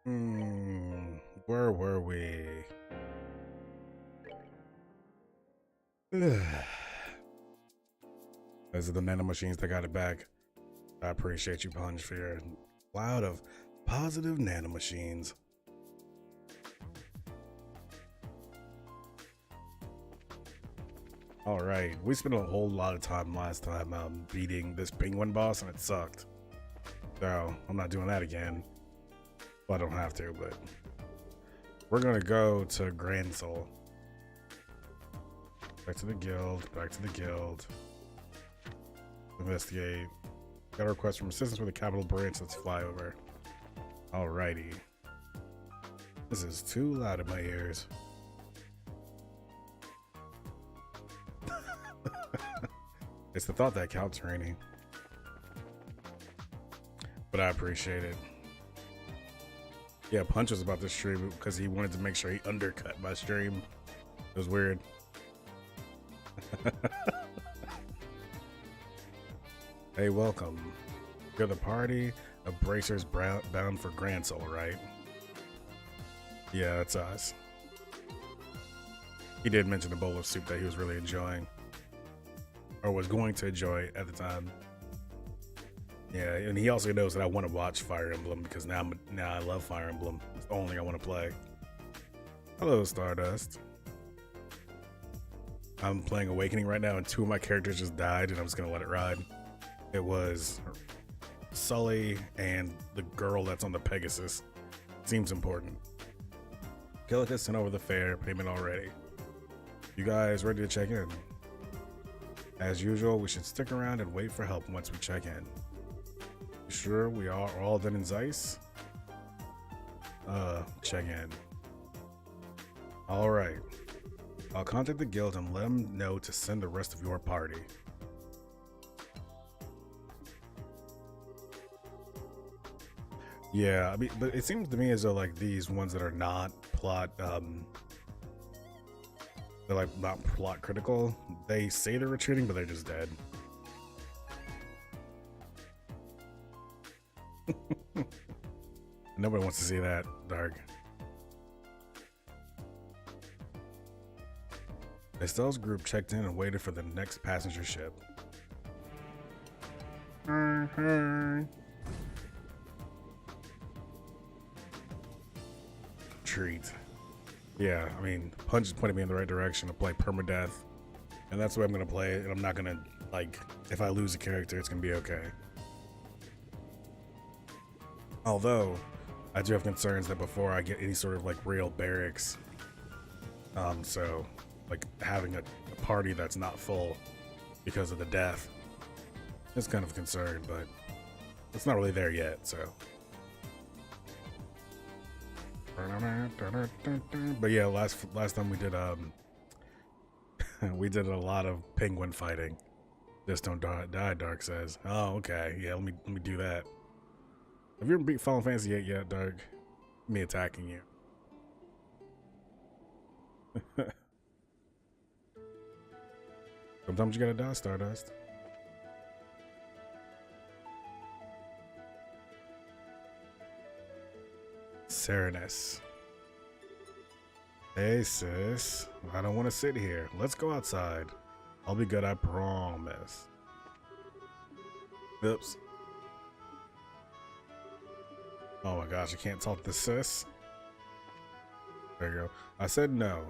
Hmm, where were we? Those are the nanomachines that got it back. I appreciate you, Punch, for your cloud of positive nanomachines. Alright, we spent a whole lot of time last time beating this penguin boss, and it sucked. So, I'm not doing that again. Well, I don't have to, but... We're gonna go to Gransel. Back to the guild, back to the guild. Investigate. Got a request from assistance with the capital branch. Let's fly over. Alrighty. This is too loud in my ears. It's the thought that counts, Rainy. But I appreciate it. Yeah, Punch was about to stream because he wanted to make sure he undercut my stream. It was weird. Hey, welcome. You're the party of bracers bound for Gransel, right? Yeah, that's us. He did mention the bowl of soup that he was really enjoying. Or was going to enjoy at the time. Yeah, and he also knows that I want to watch Fire Emblem because now I love Fire Emblem. It's the only thing I want to play. Hello, Stardust. I'm playing Awakening right now, and two of my characters just died, and I'm just gonna let it ride. It was Sully and the girl that's on the Pegasus. Seems important. Killikus sent over the fare payment already. You guys ready to check in? As usual, we should stick around and wait for help once we check in. You sure we are all done in Zeiss? Check in. Alright. I'll contact the guild and let them know to send the rest of your party. Yeah, I mean, but it seems to me as though like these ones that are not plot, they're like not plot critical. They say they're retreating, but they're just dead. Nobody wants to see that, Dark. Estelle's group checked in and waited for the next passenger ship. Treat. Yeah, I mean, Punch is pointing me in the right direction to play permadeath, and that's the way I'm gonna play it. And I'm not gonna like, if I lose a character, it's gonna be okay. Although, I do have concerns that before I get any sort of like real barracks, so like having a party that's not full because of the death is kind of a concern, but it's not really there yet, so. But yeah, last time we did we did a lot of penguin fighting. Just don't die, Dark says. Oh, okay. Yeah, let me do that. Have you ever beat Final Fantasy 8 yet, Dark? Me attacking you. Sometimes you gotta die, Stardust. Serenus. Hey, sis. I don't want to sit here. Let's go outside. I'll be good, I promise. Oops. Oh my gosh, I can't talk to sis. There you go. I said no.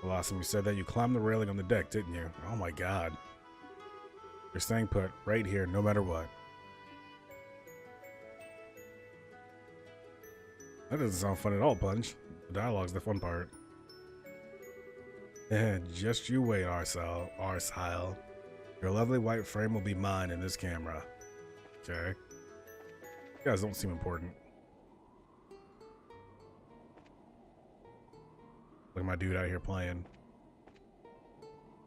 The last time you said that, you climbed the railing on the deck, didn't you? Oh my god. You're staying put right here, no matter what. That doesn't sound fun at all, Punch. The dialogue's the fun part. And just you wait, Arsile. Your lovely white frame will be mine in this camera. Okay. You guys don't seem important. Look at my dude out here playing.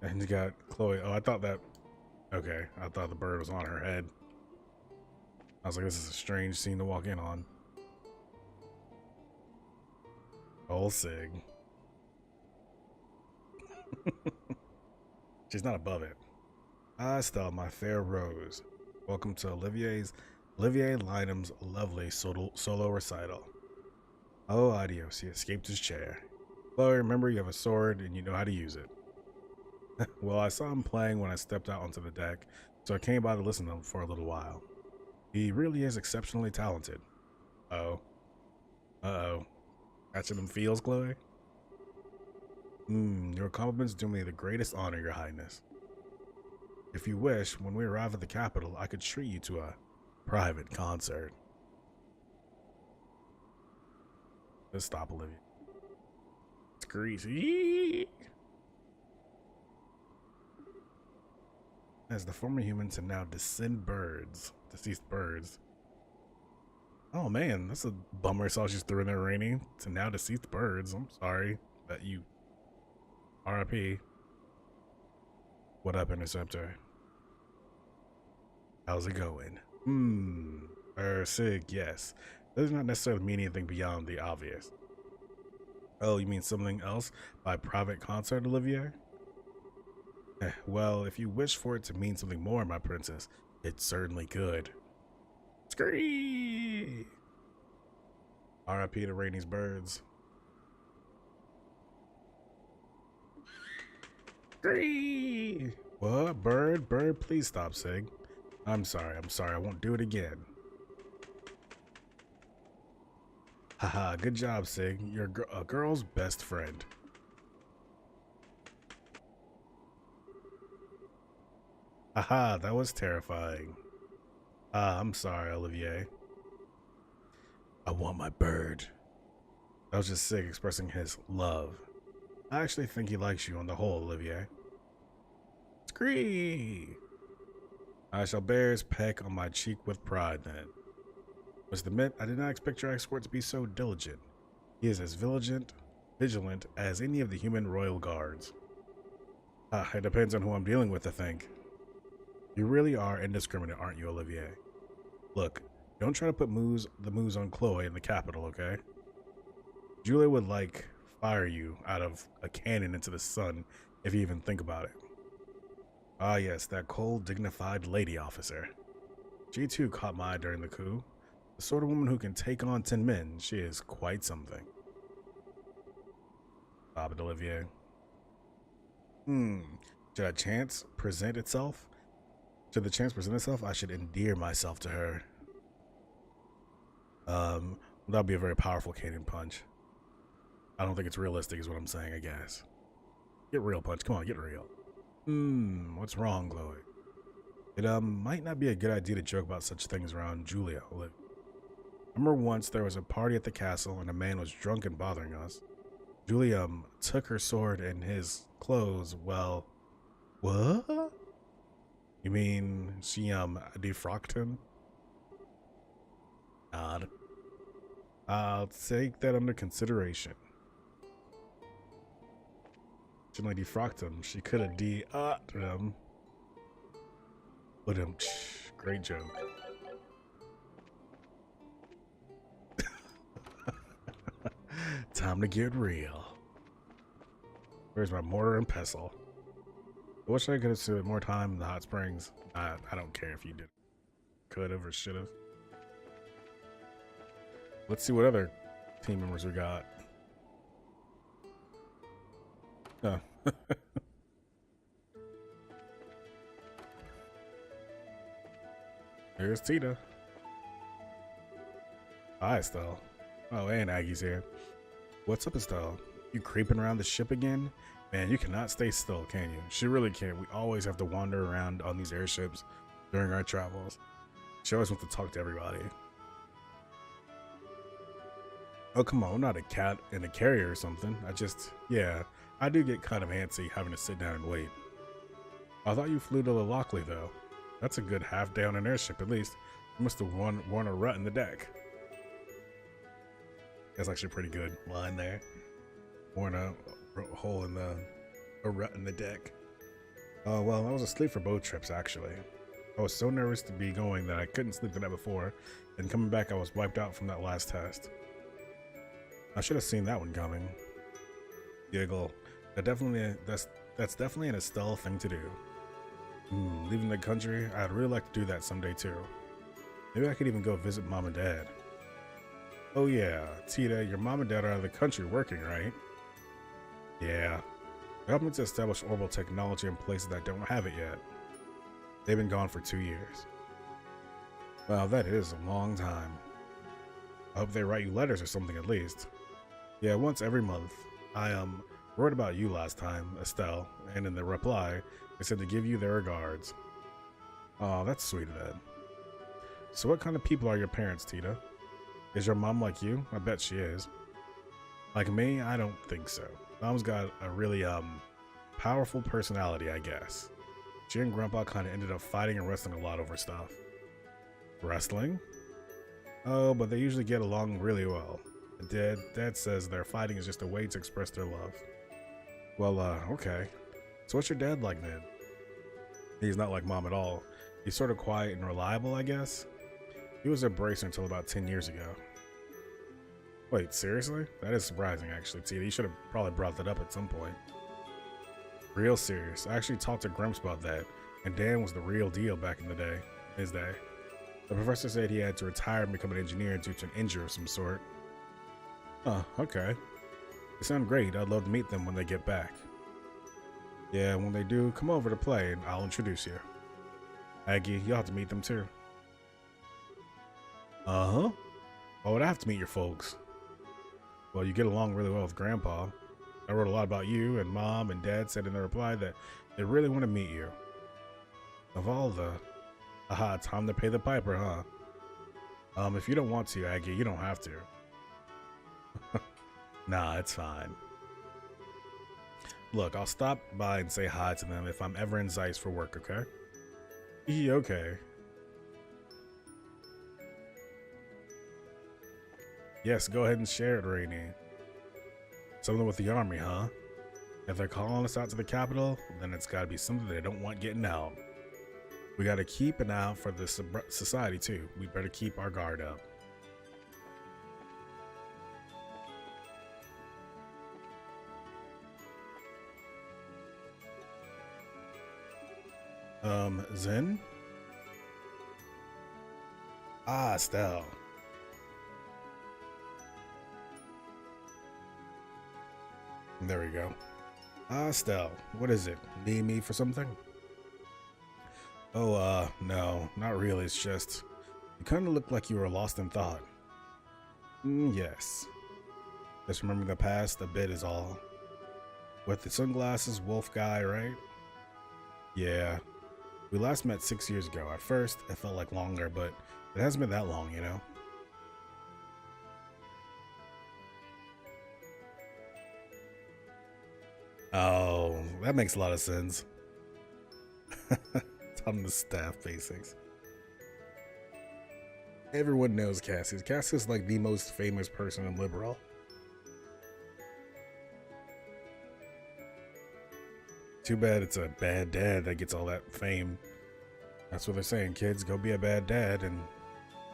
And you got Chloe. Oh, I thought that... Okay, I thought the bird was on her head. I was like, this is a strange scene to walk in on. Old Sig. She's not above it. Ah, Estelle, my fair rose. Welcome to Olivier Lynam's lovely solo recital. Oh, adios. He escaped his chair. Chloe, remember you have a sword and you know how to use it. Well, I saw him playing when I stepped out onto the deck, so I came by to listen to him for a little while. He really is exceptionally talented. Oh. Uh-oh. Catching them feels, Chloe? Your compliments do me the greatest honor, Your Highness. If you wish, when we arrive at the capital, I could treat you to a private concert. Let's stop, Olivia. It's greasy. As the former humans and now deceased birds. Oh man, that's a bummer. So I just threw in there raining to now deceased birds. I'm sorry that you RIP. What up, Interceptor? How's it going? Sig, yes. That does not necessarily mean anything beyond the obvious. Oh, you mean something else by private concert, Olivier? Well, if you wish for it to mean something more, my princess, it certainly could. Scree! R.I.P. to Rainey's birds. Scree! What? Bird? Bird, please stop, Sig. I'm sorry, I won't do it again. Haha, good job, Sig. You're a girl's best friend. Haha, that was terrifying. I'm sorry, Olivier. I want my bird. That was just Sig expressing his love. I actually think he likes you on the whole, Olivier. Scree! I shall bear his peck on my cheek with pride, then. Must admit, I did not expect your escort to be so diligent. He is as vigilant as any of the human royal guards. It depends on who I'm dealing with, I think. You really are indiscriminate, aren't you, Olivier? Look, don't try to put the moves on Chloe in the capital, okay? Julia would, fire you out of a cannon into the sun if you even think about it. Ah, yes, that cold, dignified lady officer. She too caught my eye during the coup. The sort of woman who can take on 10 men. She is quite something. Stop it, Olivier. Should a chance present itself? Should the chance present itself, I should endear myself to her. That'd be a very powerful cannon punch. I don't think it's realistic is what I'm saying, I guess. Get real, Punch. Come on, get real. What's wrong, Chloe? It might not be a good idea to joke about such things around Julia. Remember once there was a party at the castle and a man was drunk and bothering us. Julia took her sword and his clothes. Well, what? You mean she defrocked him? Odd. I'll take that under consideration. She only defrocked him. She could have him. But great joke. Time to get real. Where's my mortar and pestle? I wish I could have spent more time in the hot springs. I don't care if you did. Could have or should have. Let's see what other team members we got. Oh. There's Tita. Hi, Estelle. Oh, and Aggie's here. What's up, Estelle? You creeping around the ship again? Man, you cannot stay still, can you? She really can't. We always have to wander around on these airships during our travels. She always wants to talk to everybody. Oh, come on. I'm not a cat in a carrier or something. I do get kind of antsy having to sit down and wait. I thought you flew to the Lockley, though. That's a good half down an airship, at least. You must have worn a rut in the deck. That's actually pretty good line there. Worn a hole in a rut in the deck. Oh, well, I was asleep for both trips, actually. I was so nervous to be going that I couldn't sleep the night before, and coming back I was wiped out from that last test. I should have seen that one coming. Giggle. That's definitely an Estelle thing to do. Leaving the country, I'd really like to do that someday too. Maybe I could even go visit Mom and Dad. Oh yeah, Tita, your mom and dad are out of the country working, right? Yeah. They're helping to establish orbital technology in places that don't have it yet. They've been gone for 2 years. Wow, that is a long time. I hope they write you letters or something at least. Yeah, once every month. I wrote about you last time, Estelle, and in the reply, they said to give you their regards. Oh, that's sweet of them. So what kind of people are your parents, Tita? Is your mom like you? I bet she is. Like me? I don't think so. Mom's got a really, powerful personality, I guess. She and Grandpa kind of ended up fighting and wrestling a lot over stuff. Wrestling? Oh, but they usually get along really well. Dad says their fighting is just a way to express their love. Well, okay. So what's your dad like then? He's not like Mom at all. He's sort of quiet and reliable, I guess. He was a bracer until about 10 years ago. Wait, seriously? That is surprising, actually, Tita. You should have probably brought that up at some point. Real serious. I actually talked to Grimps about that, and Dan was the real deal back in the day. His day. The professor said he had to retire and become an engineer due to an injury of some sort. Oh, okay. They sound great. I'd love to meet them when they get back. Yeah, when they do, come over to play and I'll introduce you. Aggie, you'll have to meet them too. Uh-huh. Why would I have to meet your folks? Well, you get along really well with Grandpa. I wrote a lot about you, and Mom and Dad said in their reply that they really want to meet you. Of all the... Aha, time to pay the piper, huh? If you don't want to, Aggie, you don't have to. Nah, it's fine. Look, I'll stop by and say hi to them if I'm ever in Zeiss for work, okay? Okay. Yes, go ahead and share it, Rainy. Something with the army, huh? If they're calling us out to the capital, then it's gotta be something they don't want getting out. We gotta keep an eye out for the society, too. We better keep our guard up. Zen? Ah, Estelle. There we go. Ah, Estelle, what is it? Need me for something? Oh, no, not really. It's just, you kind of look like you were lost in thought. Yes. Just remembering the past a bit is all. With the sunglasses, wolf guy, right? Yeah. We last met 6 years ago. At first, it felt like longer, but it hasn't been that long, you know? Oh, that makes a lot of sense. On the staff basics. Everyone knows Cassius. Cassius is like the most famous person in Liberal. Too bad it's a bad dad that gets all that fame. That's what they're saying, kids. Go be a bad dad and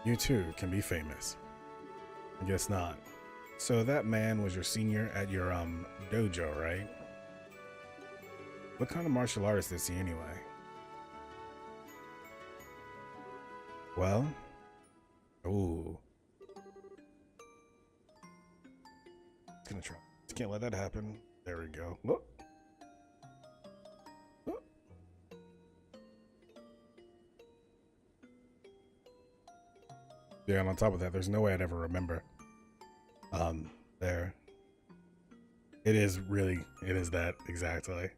you too can be famous. I guess not. So that man was your senior at your dojo, right? What kind of martial artist is he anyway? Well, ooh. Gonna try. Can't let that happen. There we go. Look. Yeah, and on top of that, there's no way I'd ever remember. There. It is that, exactly.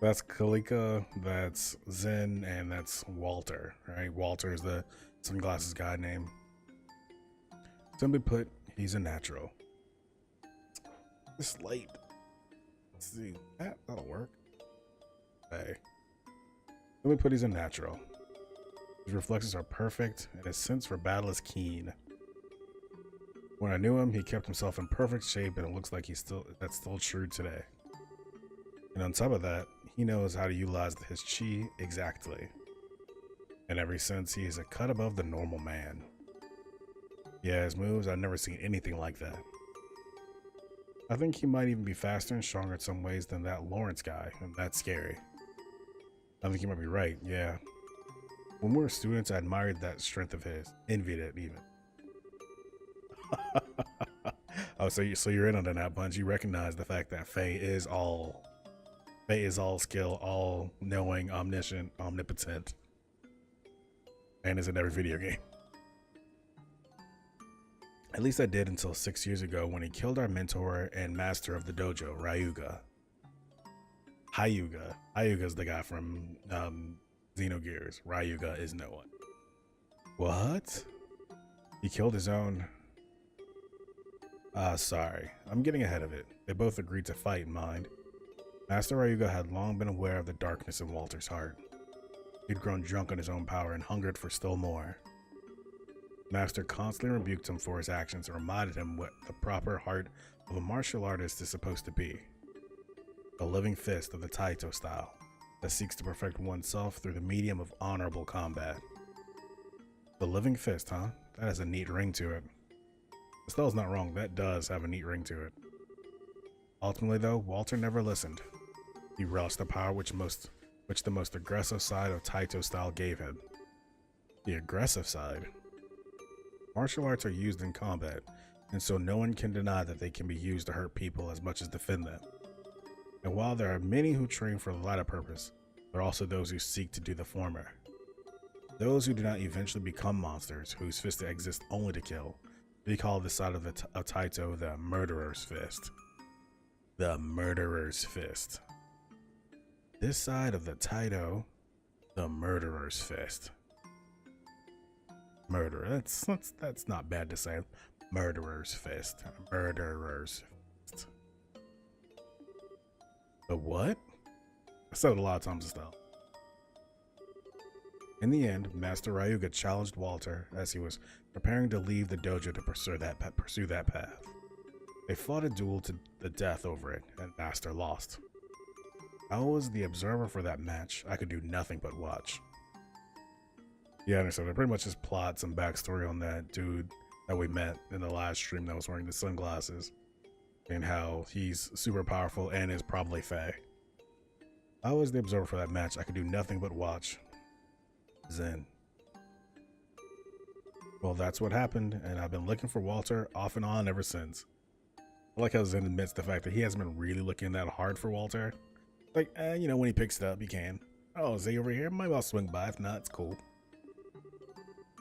That's Kalika, that's Zen, and that's Walter, right? Walter is the sunglasses guy name. Simply put, he's a natural. This light. Let's see. That'll work. Hey. Simply put, he's a natural. His reflexes are perfect, and his sense for battle is keen. When I knew him, he kept himself in perfect shape, and it looks like that's still true today. And on top of that, he knows how to utilize his chi exactly. And ever since, he is a cut above the normal man. Yeah, his moves, I've never seen anything like that. I think he might even be faster and stronger in some ways than that Lawrence guy, and that's scary. I think you might be right, yeah. When we were students, I admired that strength of his. Envied it, even. Oh, so you're in on the Nat Punch. You recognize the fact that Faye is all skill, all knowing, omniscient, omnipotent, and is in every video game. At least I did until 6 years ago when he killed our mentor and master of the dojo, Ryuga. Hyuga's the guy from Xenogears. Ryuga is no one. What? He killed his own. Sorry. I'm getting ahead of it. They both agreed to fight, mind. Master Ryuga had long been aware of the darkness in Walter's heart. He'd grown drunk on his own power and hungered for still more. Master constantly rebuked him for his actions and reminded him what the proper heart of a martial artist is supposed to be. A living fist of the Taito style that seeks to perfect oneself through the medium of honorable combat. The living fist, huh? That has a neat ring to it. Estelle's not wrong, that does have a neat ring to it. Ultimately though, Walter never listened. He relished the power which the most aggressive side of Taito style gave him. The aggressive side? Martial arts are used in combat, and so no one can deny that they can be used to hurt people as much as defend them. And while there are many who train for the latter purpose, there are also those who seek to do the former. Those who do not eventually become monsters, whose fists exist only to kill. We call this side of Taito the Murderer's Fist. The Murderer's Fist. This side of the Taito, the Murderer's Fist. Murderer. That's not bad to say. Murderer's Fist. Murderer's Fist. The what? I said it a lot of times, Estelle. In the end, Master Ryuga challenged Walter as he was preparing to leave the dojo to pursue that path. They fought a duel to the death over it, and Master lost. I was the observer for that match. I could do nothing but watch. Yeah, I understand. I pretty much just plot some backstory on that dude that we met in the last stream that was wearing the sunglasses, and how he's super powerful and is probably Fae. I was the observer for that match. I could do nothing but watch. Zen. Well, that's what happened, and I've been looking for Walter off and on ever since. I like how Zen admits the fact that he hasn't been really looking that hard for Walter. Like, you know, when he picks it up, he can. Oh, is he over here? Maybe I'll swing by. If not, it's cool.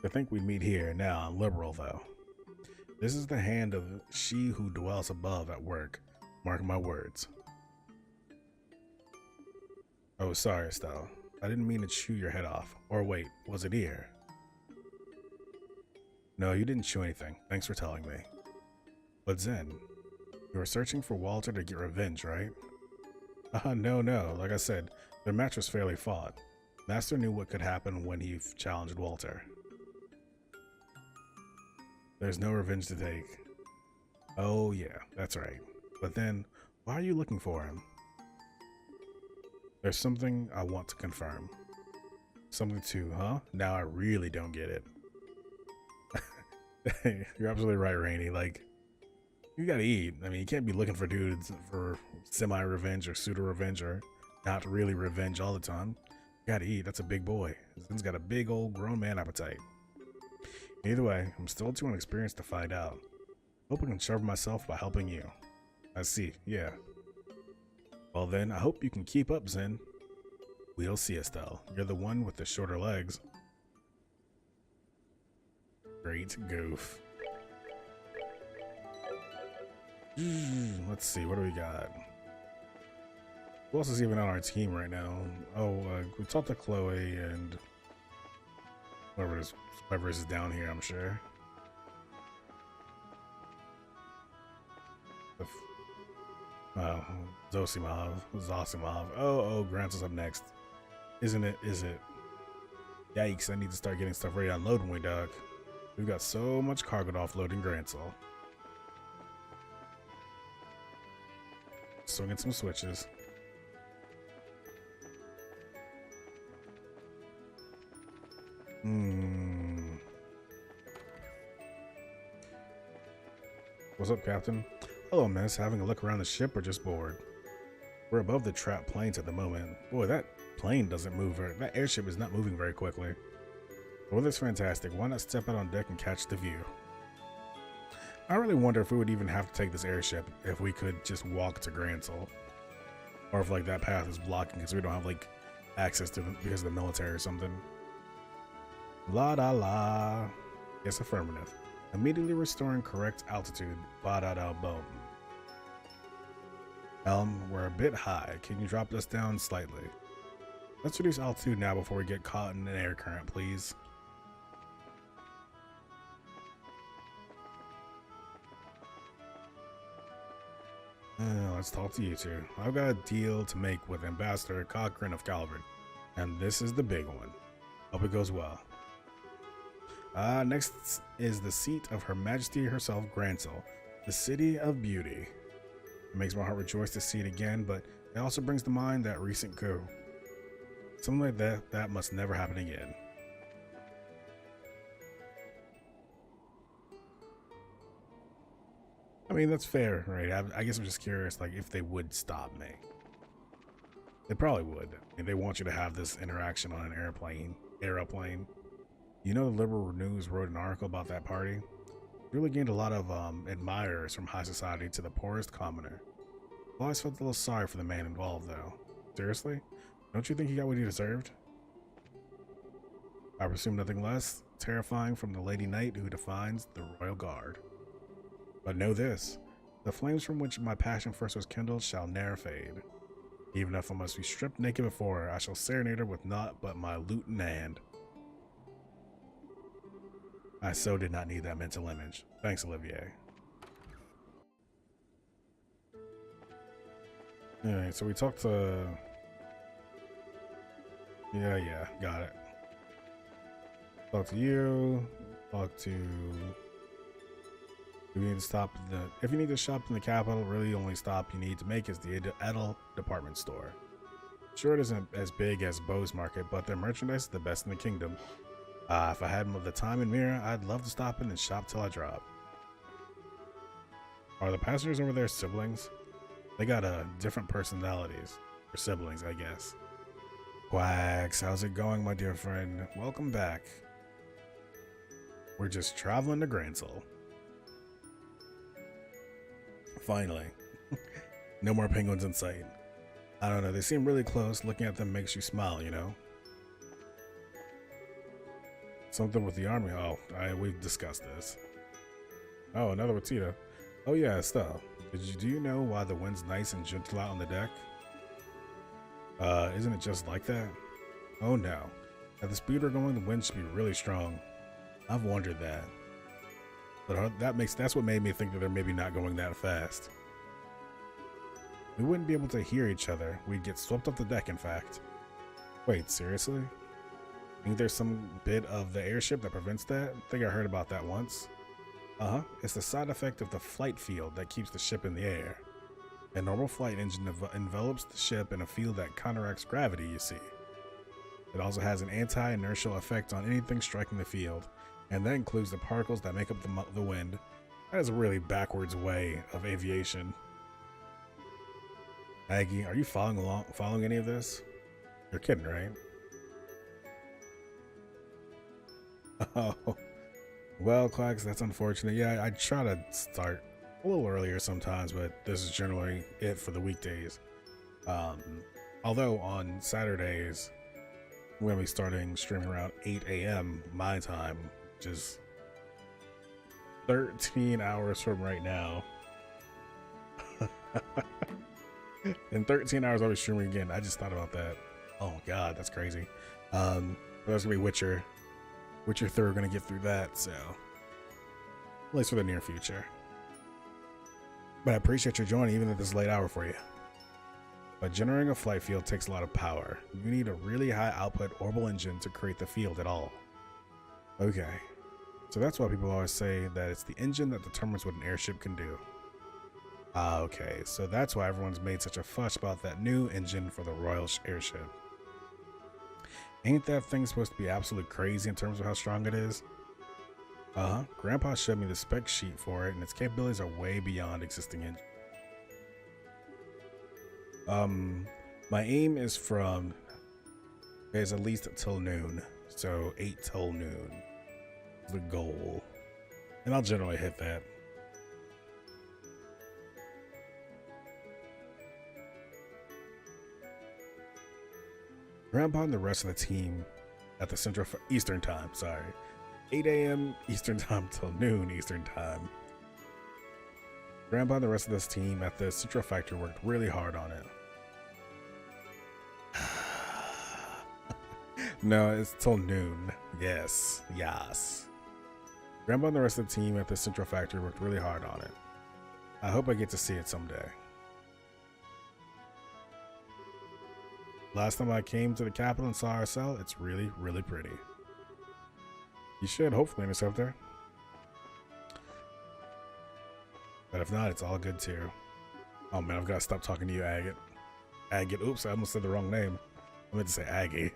I think we'd meet here. Now, I'm liberal, though. This is the hand of she who dwells above at work. Mark my words. Oh, sorry, Estelle. I didn't mean to chew your head off. Or wait, was it ear? No, you didn't chew anything. Thanks for telling me. But Zen, you were searching for Walter to get revenge, right? No. Like I said, their match was fairly fought. Master knew what could happen when he challenged Walter. There's no revenge to take. Oh yeah, that's right. But then, why are you looking for him? There's something I want to confirm. Something to, huh? Now I really don't get it. You're absolutely right, Rainy. Like, you gotta eat. I mean, you can't be looking for dudes for semi-revenge or pseudo-revenge or not really revenge all the time. You gotta eat. That's a big boy. Zen's got a big old grown man appetite. Either way, I'm still too inexperienced to find out. Hope I can sharpen myself by helping you. I see, yeah. Well then, I hope you can keep up, Zen. We'll see, Estelle. You're the one with the shorter legs. Great goof. Let's see, what do we got? Who else is even on our team right now? Oh, we talked to Chloe and whoever is down here, I'm sure. Oh, Zosimov. Oh, Grants is up next. Isn't it? Is it? Yikes, I need to start getting stuff ready to unload when we dock. We've got so much cargo to offload in Grantsel. Swinging some switches. What's up, Captain? Hello, miss. Having a look around the ship or just bored? We're above the trapped planes at the moment. Boy, that plane doesn't move that airship is not moving very quickly. The weather's fantastic. Why not step out on deck and catch the view? I really wonder if we would even have to take this airship if we could just walk to Gransel. Or if like that path is blocking because we don't have like access to them because of the military or something. La da la. Yes, affirmative. Immediately restoring correct altitude. Ba da da boom. We're a bit high. Can you drop us down slightly? Let's reduce altitude now before we get caught in an air current, please. Let's talk to you two. I've got a deal to make with Ambassador Cochrane of Calvert, and this is the big one. Hope it goes well. Next is the seat of Her Majesty herself, Gransel, the City of Beauty. It makes my heart rejoice to see it again, but it also brings to mind that recent coup. Something like that must never happen again. I mean, that's fair, right? I guess I'm just curious, like, if they would stop me. They probably would. If they want you to have this interaction on an airplane. You know, the Liberal News wrote an article about that party. Really gained a lot of admirers from high society to the poorest commoner. I always felt a little sorry for the man involved, though. Seriously? Don't you think he got what he deserved? I presume nothing less terrifying from the Lady Knight who defines the Royal Guard. But know this, the flames from which my passion first was kindled shall ne'er fade. Even if I must be stripped naked before her, I shall serenade her with naught but my lute in hand. I so did not need that mental image. Thanks, Olivier. Alright, so we talked to... Yeah, got it. Talk to you. Talk to... We need to stop if you need to shop in the capital, really the only stop you need to make is the Edel department store. Sure, it isn't as big as Bow's Market, but their merchandise is the best in the kingdom. If I had the time and mirror, I'd love to stop in and shop till I drop. Are the passengers over there siblings? They got different personalities. Or siblings, I guess. Quacks, how's it going, my dear friend? Welcome back. We're just traveling to Gransel. Finally. No more penguins in sight. I don't know, they seem really close. Looking at them makes you smile, you know? Something with the army. Oh, we've discussed this. Oh, another with Tita. Oh yeah, Estelle. Do you know why the wind's nice and gentle out on the deck? Isn't it just like that? Oh no. At the speed we're going, the wind should be really strong. I've wondered that. But that's what made me think that they're maybe not going that fast. We wouldn't be able to hear each other. We'd get swept off the deck, in fact. Wait, seriously? Think there's some bit of the airship that prevents that? I think I heard about that once. It's the side effect of the flight field that keeps the ship in the air. A normal flight engine envelops the ship in a field that counteracts gravity, you see. It also has an anti-inertial effect on anything striking the field, and that includes the particles that make up the wind. That is a really backwards way of aviation. Aggie, are you following any of this? You're kidding, right? Oh, well, Clax, that's unfortunate. Yeah, I try to start a little earlier sometimes, but this is generally it for the weekdays. Although on Saturdays, we're going to be starting streaming around 8 a.m. my time, which is 13 hours from right now. In 13 hours, I'll be streaming again. I just thought about that. Oh, God, that's crazy. But that's going to be Witcher 3, we're going to get through that, so at least for the near future. But I appreciate your joining even at this late hour for you. But generating a flight field takes a lot of power. You need a really high output orbital engine to create the field at all. Okay, so that's why people always say that it's the engine that determines what an airship can do. Okay, so that's why everyone's made such a fuss about that new engine for the Royal Airship. Ain't that thing supposed to be absolutely crazy in terms of how strong it is? Grandpa showed me the spec sheet for it, and its capabilities are way beyond existing engines. My aim is at least till noon, so 8 till noon is the goal, and I'll generally hit that. Grandpa and the rest of the team at the Central Eastern Time, sorry. 8 a.m. Eastern Time till noon Eastern Time. Grandpa and the rest of this team at the Central Factory worked really hard on it. No, it's till noon. Yes. Grandpa and the rest of the team at the Central Factory worked really hard on it. I hope I get to see it someday. Last time I came to the capital and saw our cell, it's really, really pretty. You should hopefully intercept her. But if not, it's all good too. Oh man, I've got to stop talking to you, Agate. Agate, oops, I almost said the wrong name. I meant to say Aggie.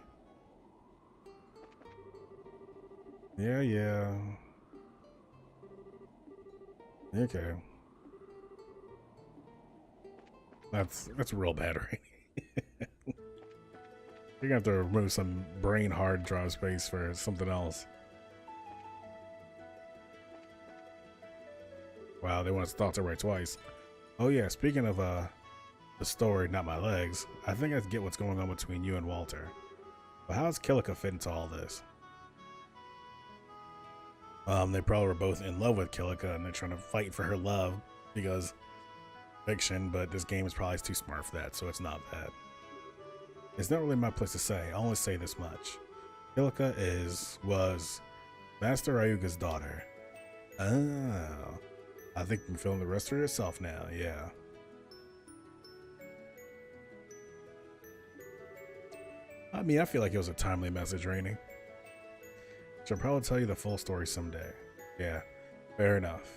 Yeah. Okay. That's real bad, right? You're gonna have to remove some brain hard drive space for something else. Wow, they want us to talk to her twice. Oh yeah, speaking of the story, not my legs, I think I get what's going on between you and Walter. But how does Kilika fit into all this? They probably were both in love with Kilika and they're trying to fight for her love because fiction, but this game is probably too smart for that, so it's not bad. It's not really my place to say. I'll only say this much. Kilika was Master Ayuga's daughter. Oh. I think you can film the rest for yourself now, yeah. I mean, I feel like it was a timely message, Rainy. She'll probably tell you the full story someday. Yeah, fair enough.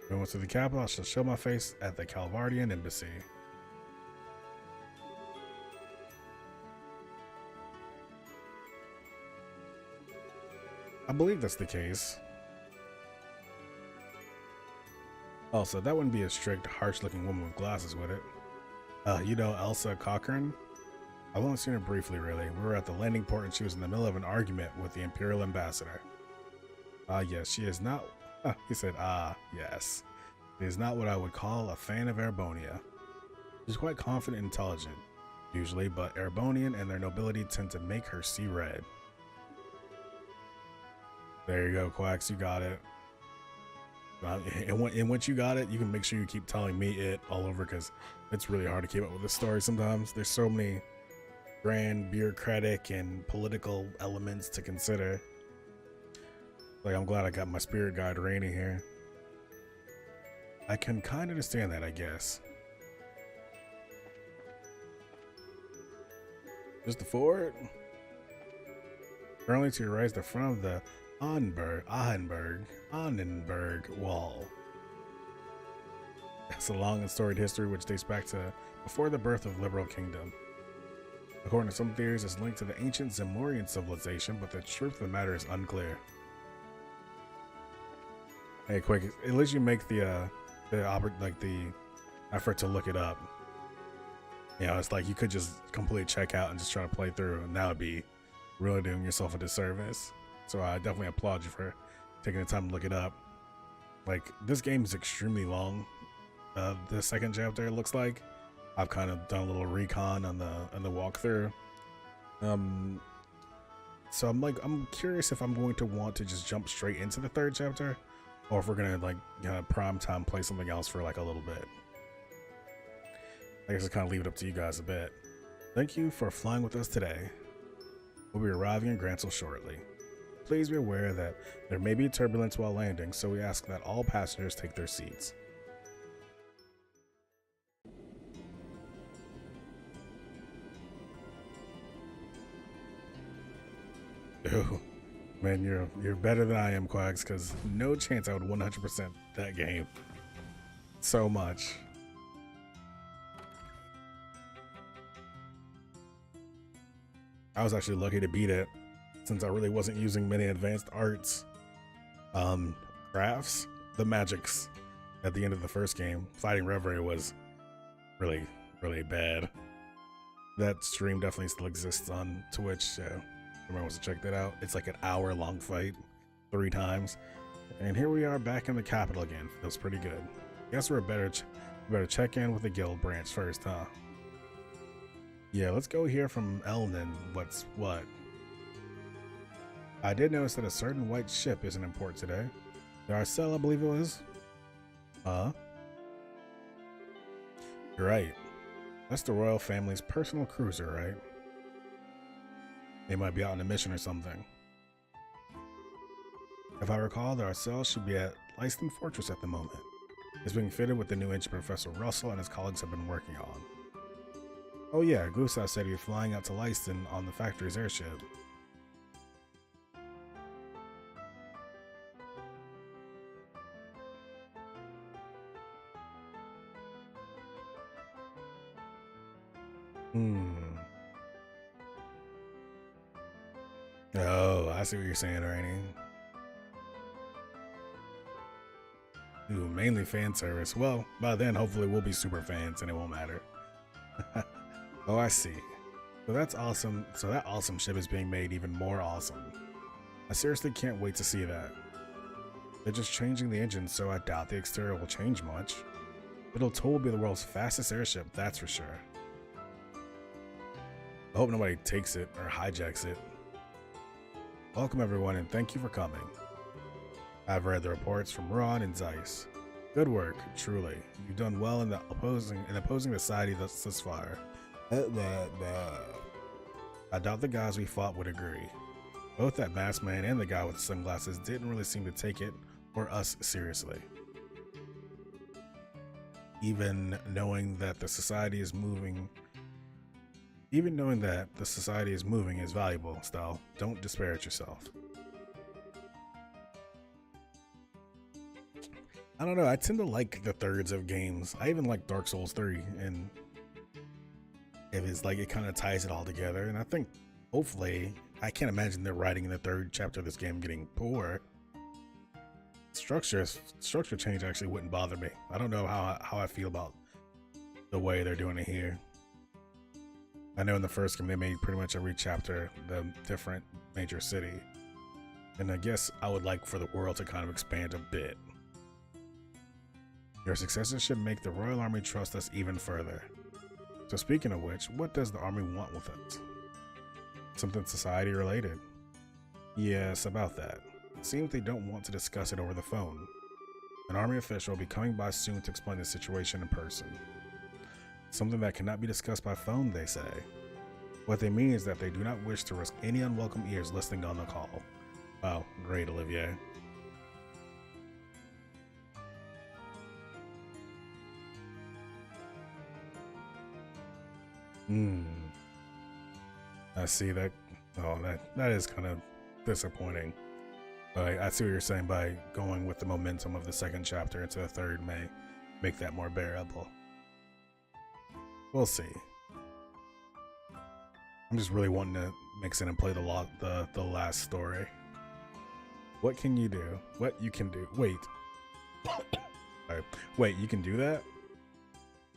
When I went to the capital, I shall show my face at the Calvardian Embassy. I believe that's the case. Also, that wouldn't be a strict, harsh-looking woman with glasses, would it? You know Elsa Cochran? I've only seen her briefly, really. We were at the landing port and she was in the middle of an argument with the Imperial Ambassador. Yes, she is not... he said, yes. She is not what I would call a fan of Erebonia. She's quite confident and intelligent, usually, but Erebonian and their nobility tend to make her see red. There you go, Quacks, you got it. And once you got it, you can make sure you keep telling me it all over because it's really hard to keep up with this story sometimes. There's so many grand bureaucratic and political elements to consider. Like, I'm glad I got my spirit guide Rainy here. I can kind of understand that, I guess. Just the fort? Currently to your right is the front of the Ahenberg Wall. It's a long and storied history which dates back to before the birth of Liberal Kingdom. According to some theories, it's linked to the ancient Zamorian civilization, but the truth of the matter is unclear. Hey, quick! At least you make the effort to look it up. You know, it's like you could just completely check out and just try to play through, and that would be really doing yourself a disservice. So I definitely applaud you for taking the time to look it up. Like, this game is extremely long. The second chapter, it looks like. I've kind of done a little recon on the walkthrough. So I'm curious if I'm going to want to just jump straight into the third chapter, or if we're gonna like prime time play something else for like a little bit. I guess I'll kind of leave it up to you guys a bit. Thank you for flying with us today. We'll be arriving in Grantsel shortly. Please be aware that there may be turbulence while landing, so we ask that all passengers take their seats. Ooh, man, you're better than I am, Quags, because no chance I would 100% that game. So much. I was actually lucky to beat it, since I really wasn't using many advanced arts crafts. The magics at the end of the first game, Fighting Reverie, was really, really bad. That stream definitely still exists on Twitch, so everyone wants to check that out. It's like an hour-long fight, 3 times. And here we are back in the capital again. Feels pretty good. Guess we're better check in with the guild branch first, huh? Yeah, let's go hear from Elnan. What's what? I did notice that a certain white ship isn't in port today. The Arcel, I believe it was. Huh? You're right. That's the royal family's personal cruiser, right? They might be out on a mission or something. If I recall, the Arcel should be at Lyston Fortress at the moment. It's being fitted with the new engine Professor Russell and his colleagues have been working on. Oh yeah, Gustav said you're flying out to Lyston on the factory's airship. Oh, I see what you're saying, Rainy. Ooh, mainly fan service. Well, by then, hopefully we'll be super fans and it won't matter. Oh, I see. So that's awesome. So that awesome ship is being made even more awesome. I seriously can't wait to see that. They're just changing the engine, so I doubt the exterior will change much. It'll totally be the world's fastest airship, that's for sure. I hope nobody takes it or hijacks it. Welcome everyone and thank you for coming. I've read the reports from Ron and Zeiss. Good work, truly. You've done well in opposing the society thus far. I doubt the guys we fought would agree. Both that masked man and the guy with the sunglasses didn't really seem to take it or us seriously. Even knowing that the society is moving is valuable, Style. Don't disparage yourself. I don't know, I tend to like the thirds of games. I even like Dark Souls 3, and if it's like it kind of ties it all together, and I think hopefully, I can't imagine they're writing in the third chapter of this game getting poor. Structure change actually wouldn't bother me. I don't know how I feel about the way they're doing it here. I know in the first game they made pretty much every chapter the different major city, and I guess I would like for the world to kind of expand a bit. Your successes should make the Royal Army trust us even further. So speaking of which, what does the army want with us? Something society related. Yes, about that. It seems they don't want to discuss it over the phone. An army official will be coming by soon to explain the situation in person. Something that cannot be discussed by phone, they say. What they mean is that they do not wish to risk any unwelcome ears listening on the call. Wow, great, Olivier. I see that. Oh, that is kind of disappointing. But I see what you're saying by going with the momentum of the second chapter into the third may make that more bearable. We'll see. I'm just really wanting to mix in and play the last story. What can you do? What you can do? Wait. Sorry. Wait, you can do that?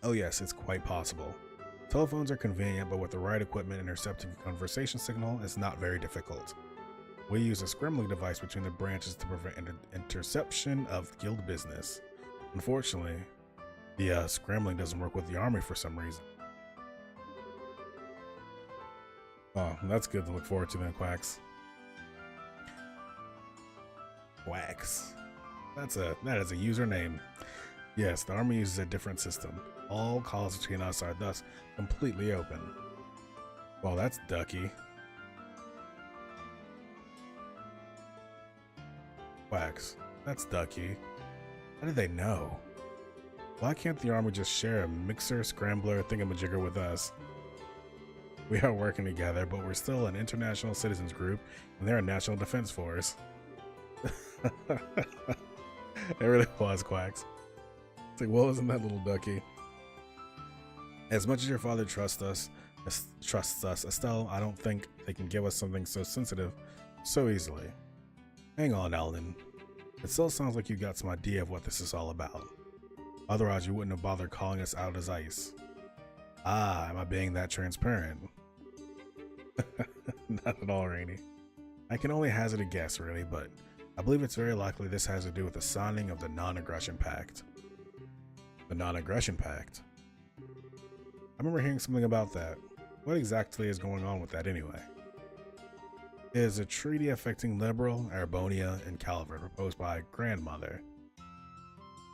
Oh yes, it's quite possible. Telephones are convenient, but with the right equipment, intercepting a conversation signal is not very difficult. We use a scrambling device between the branches to prevent interception of guild business. Unfortunately, the scrambling doesn't work with the army for some reason. Oh, that's good to look forward to then, Quacks. Quacks. That is a username. Yes, the army uses a different system. All calls between us are thus completely open. Well, that's ducky. Quacks. That's ducky. How do they know? Why can't the army just share a mixer, scrambler, thingamajigger with us? We are working together, but we're still an international citizens group, and they're a national defense force. It really was, Quacks. It's like, what was in that little ducky? As much as your father trusts us, Estelle, I don't think they can give us something so sensitive so easily. Hang on, Alden. It still sounds like you got some idea of what this is all about. Otherwise, you wouldn't have bothered calling us out as ice. Ah, am I being that transparent? Not at all, Rainy. I can only hazard a guess, really, but I believe it's very likely this has to do with the signing of the Non-Aggression Pact. The Non-Aggression Pact? I remember hearing something about that. What exactly is going on with that anyway? It is a treaty affecting Liberal, Arabonia, and Calvert, proposed by grandmother.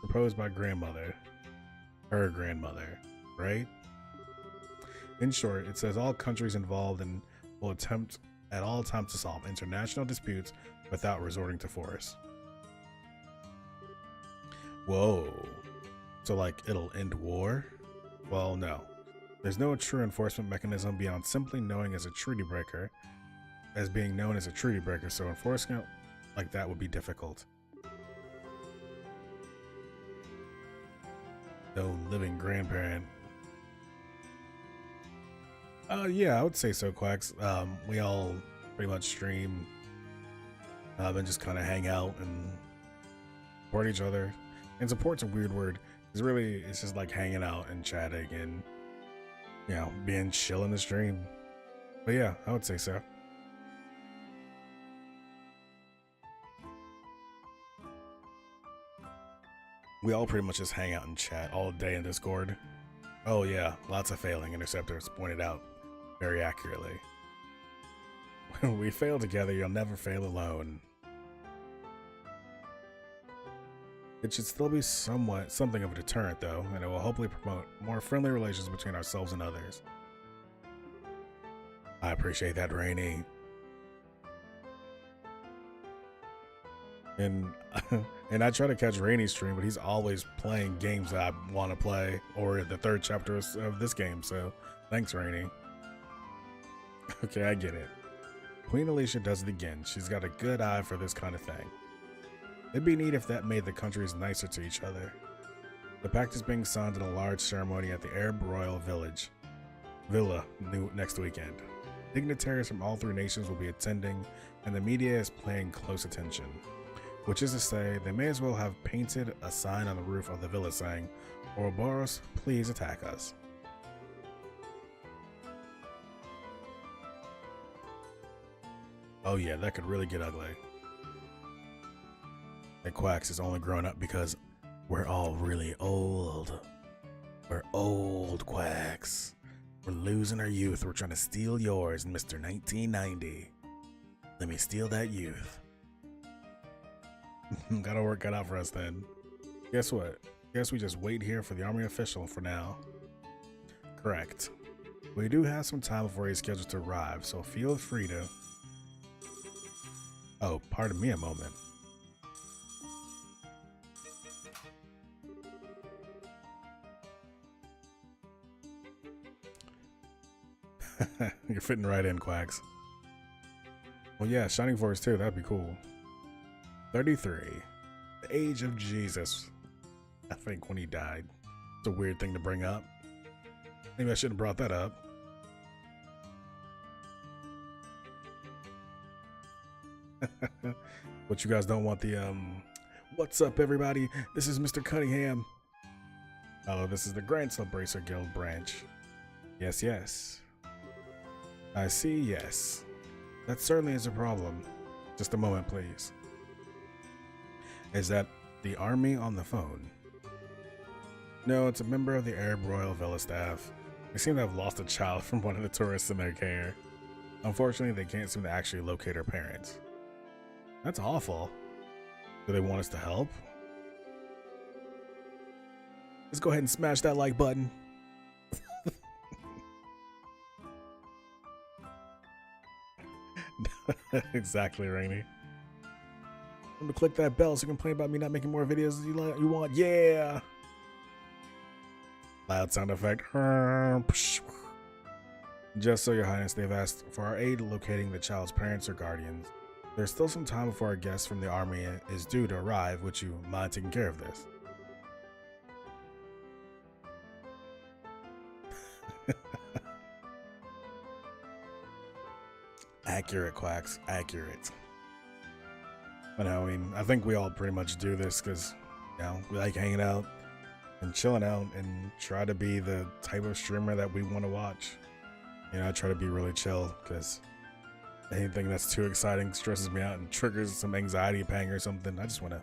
Proposed by grandmother. Her grandmother, right? In short, it says all countries involved and will attempt at all times to solve international disputes without resorting to force. Whoa. So like it'll end war? Well, no. There's no true enforcement mechanism beyond simply knowing as a treaty breaker, as being known as a treaty breaker, so enforcing it like that would be difficult. No living grandparent. Yeah, I would say so, Quacks. We all pretty much stream and just kind of hang out and support each other. And support's a weird word, because really it's just like hanging out and chatting and, you know, being chill in the stream. But yeah, I would say so. We all pretty much just hang out and chat all day in Discord. Oh yeah, lots of failing interceptors pointed out very accurately. When we fail together, you'll never fail alone. It should still be something of a deterrent though, and it will hopefully promote more friendly relations between ourselves and others. I appreciate that, Rainy. And and I try to catch Rainy's stream, but he's always playing games that I want to play, or the third chapter of this game, so thanks, Rainy. Okay, I get it. Queen Alicia does it again. She's got a good eye for this kind of thing. It'd be neat if that made the countries nicer to each other. The pact is being signed in a large ceremony at the Arab Royal Villa next weekend. Dignitaries from all three nations will be attending, and the media is paying close attention. Which is to say, they may as well have painted a sign on the roof of the villa saying, "Ouroboros, please attack us." Oh yeah, that could really get ugly. That Quacks is only growing up because we're all really old. We're old, Quacks. We're losing our youth. We're trying to steal yours, Mr. 1990. Let me steal that youth. Gotta work it out for us then. Guess what? Guess we just wait here for the army official for now. Correct. We do have some time before he's scheduled to arrive, so feel free to... Oh, pardon me a moment. You're fitting right in, Quacks. Well, yeah, Shining Force too. That'd be cool. 33. The age of Jesus. I think when he died. It's a weird thing to bring up. Maybe I shouldn't have brought that up. But you guys don't want the, what's up, everybody? This is Mr. Cunningham. Oh, this is the Grand Celebration Guild branch. Yes, yes. I see, yes. That certainly is a problem. Just a moment, please. Is that the army on the phone? No, it's a member of the Arab Royal Villa staff. They seem to have lost a child from one of the tourists in their care. Unfortunately, they can't seem to actually locate her parents. That's awful. Do they want us to help? Let's go ahead and smash that like button. Exactly, Rainy. I'm gonna click that bell so you can complain about me not making more videos as you want. Yeah. Loud sound effect. Just so, Your Highness, they've asked for our aid locating the child's parents or guardians. There's still some time before our guest from the army is due to arrive. Would you mind taking care of this? Accurate, Quacks. Accurate. But I mean, I think we all pretty much do this because, you know, we like hanging out and chilling out and try to be the type of streamer that we want to watch. You know, I try to be really chill because anything that's too exciting stresses me out and triggers some anxiety pang or something. I just want to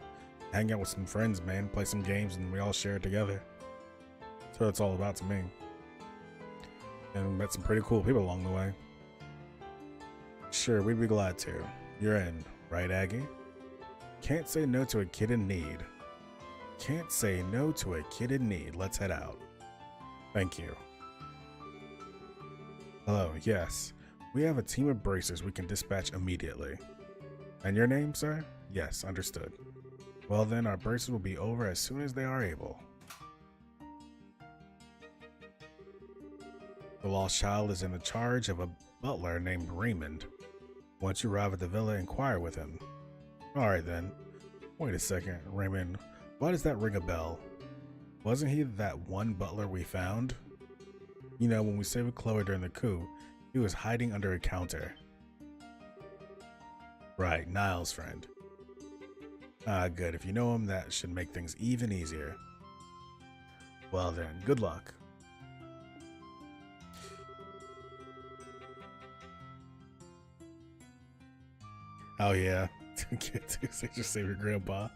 hang out with some friends, man, play some games, and we all share it together. So that's all about to me. and met some pretty cool people along the way. Sure, we'd be glad to. You're in, right, Aggie? Can't say no to a kid in need. Can't say no to a kid in need. Let's head out. Thank you. Hello, yes. We have a team of bracers we can dispatch immediately. And your name, sir? Yes, understood. Well then, our bracers will be over as soon as they are able. The lost child is in the charge of a butler named Raymond. Once you arrive at the villa, inquire with him. Alright then. Wait a second, Raymond. Why does that ring a bell? Wasn't he that one butler we found? You know, when we saved Chloe during the coup, he was hiding under a counter. Right, Niles' friend. Ah, good. If you know him, that should make things even easier. Well then, good luck. Oh yeah, get to just save your grandpa.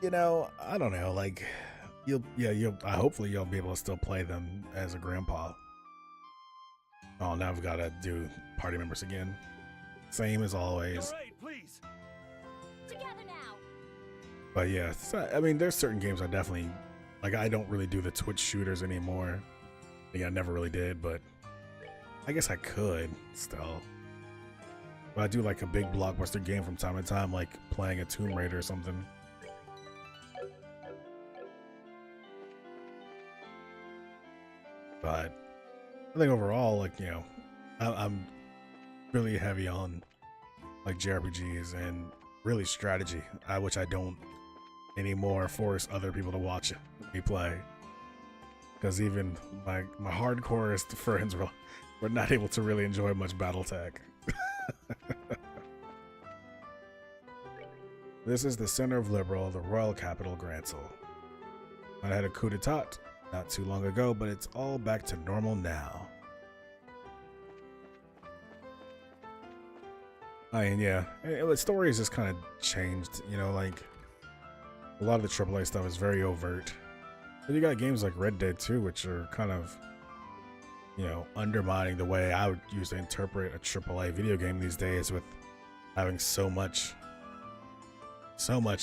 You know, I don't know, like hopefully you'll be able to still play them as a grandpa. Oh, now we've got to do party members again. Same as always. Right, please. Together now. But yeah, so, I mean, there's certain games I definitely like. I don't really do the Twitch shooters anymore. Yeah, I never really did, but I guess I could still. But I do like a big blockbuster game from time to time, like playing a Tomb Raider or something. But I think overall, like, you know, I'm really heavy on like JRPGs and really strategy, which I don't anymore force other people to watch me play. Because even my hardcorest friends were not able to really enjoy much BattleTech. This is the center of Liberl, the royal capital, Grancel. I had a coup d'etat not too long ago, but it's all back to normal now. I mean, yeah, the story has just kind of changed, you know, like a lot of the AAA stuff is very overt. But you got games like Red Dead 2, which are kind of, you know, undermining the way I would usually interpret a AAA video game these days, with having so much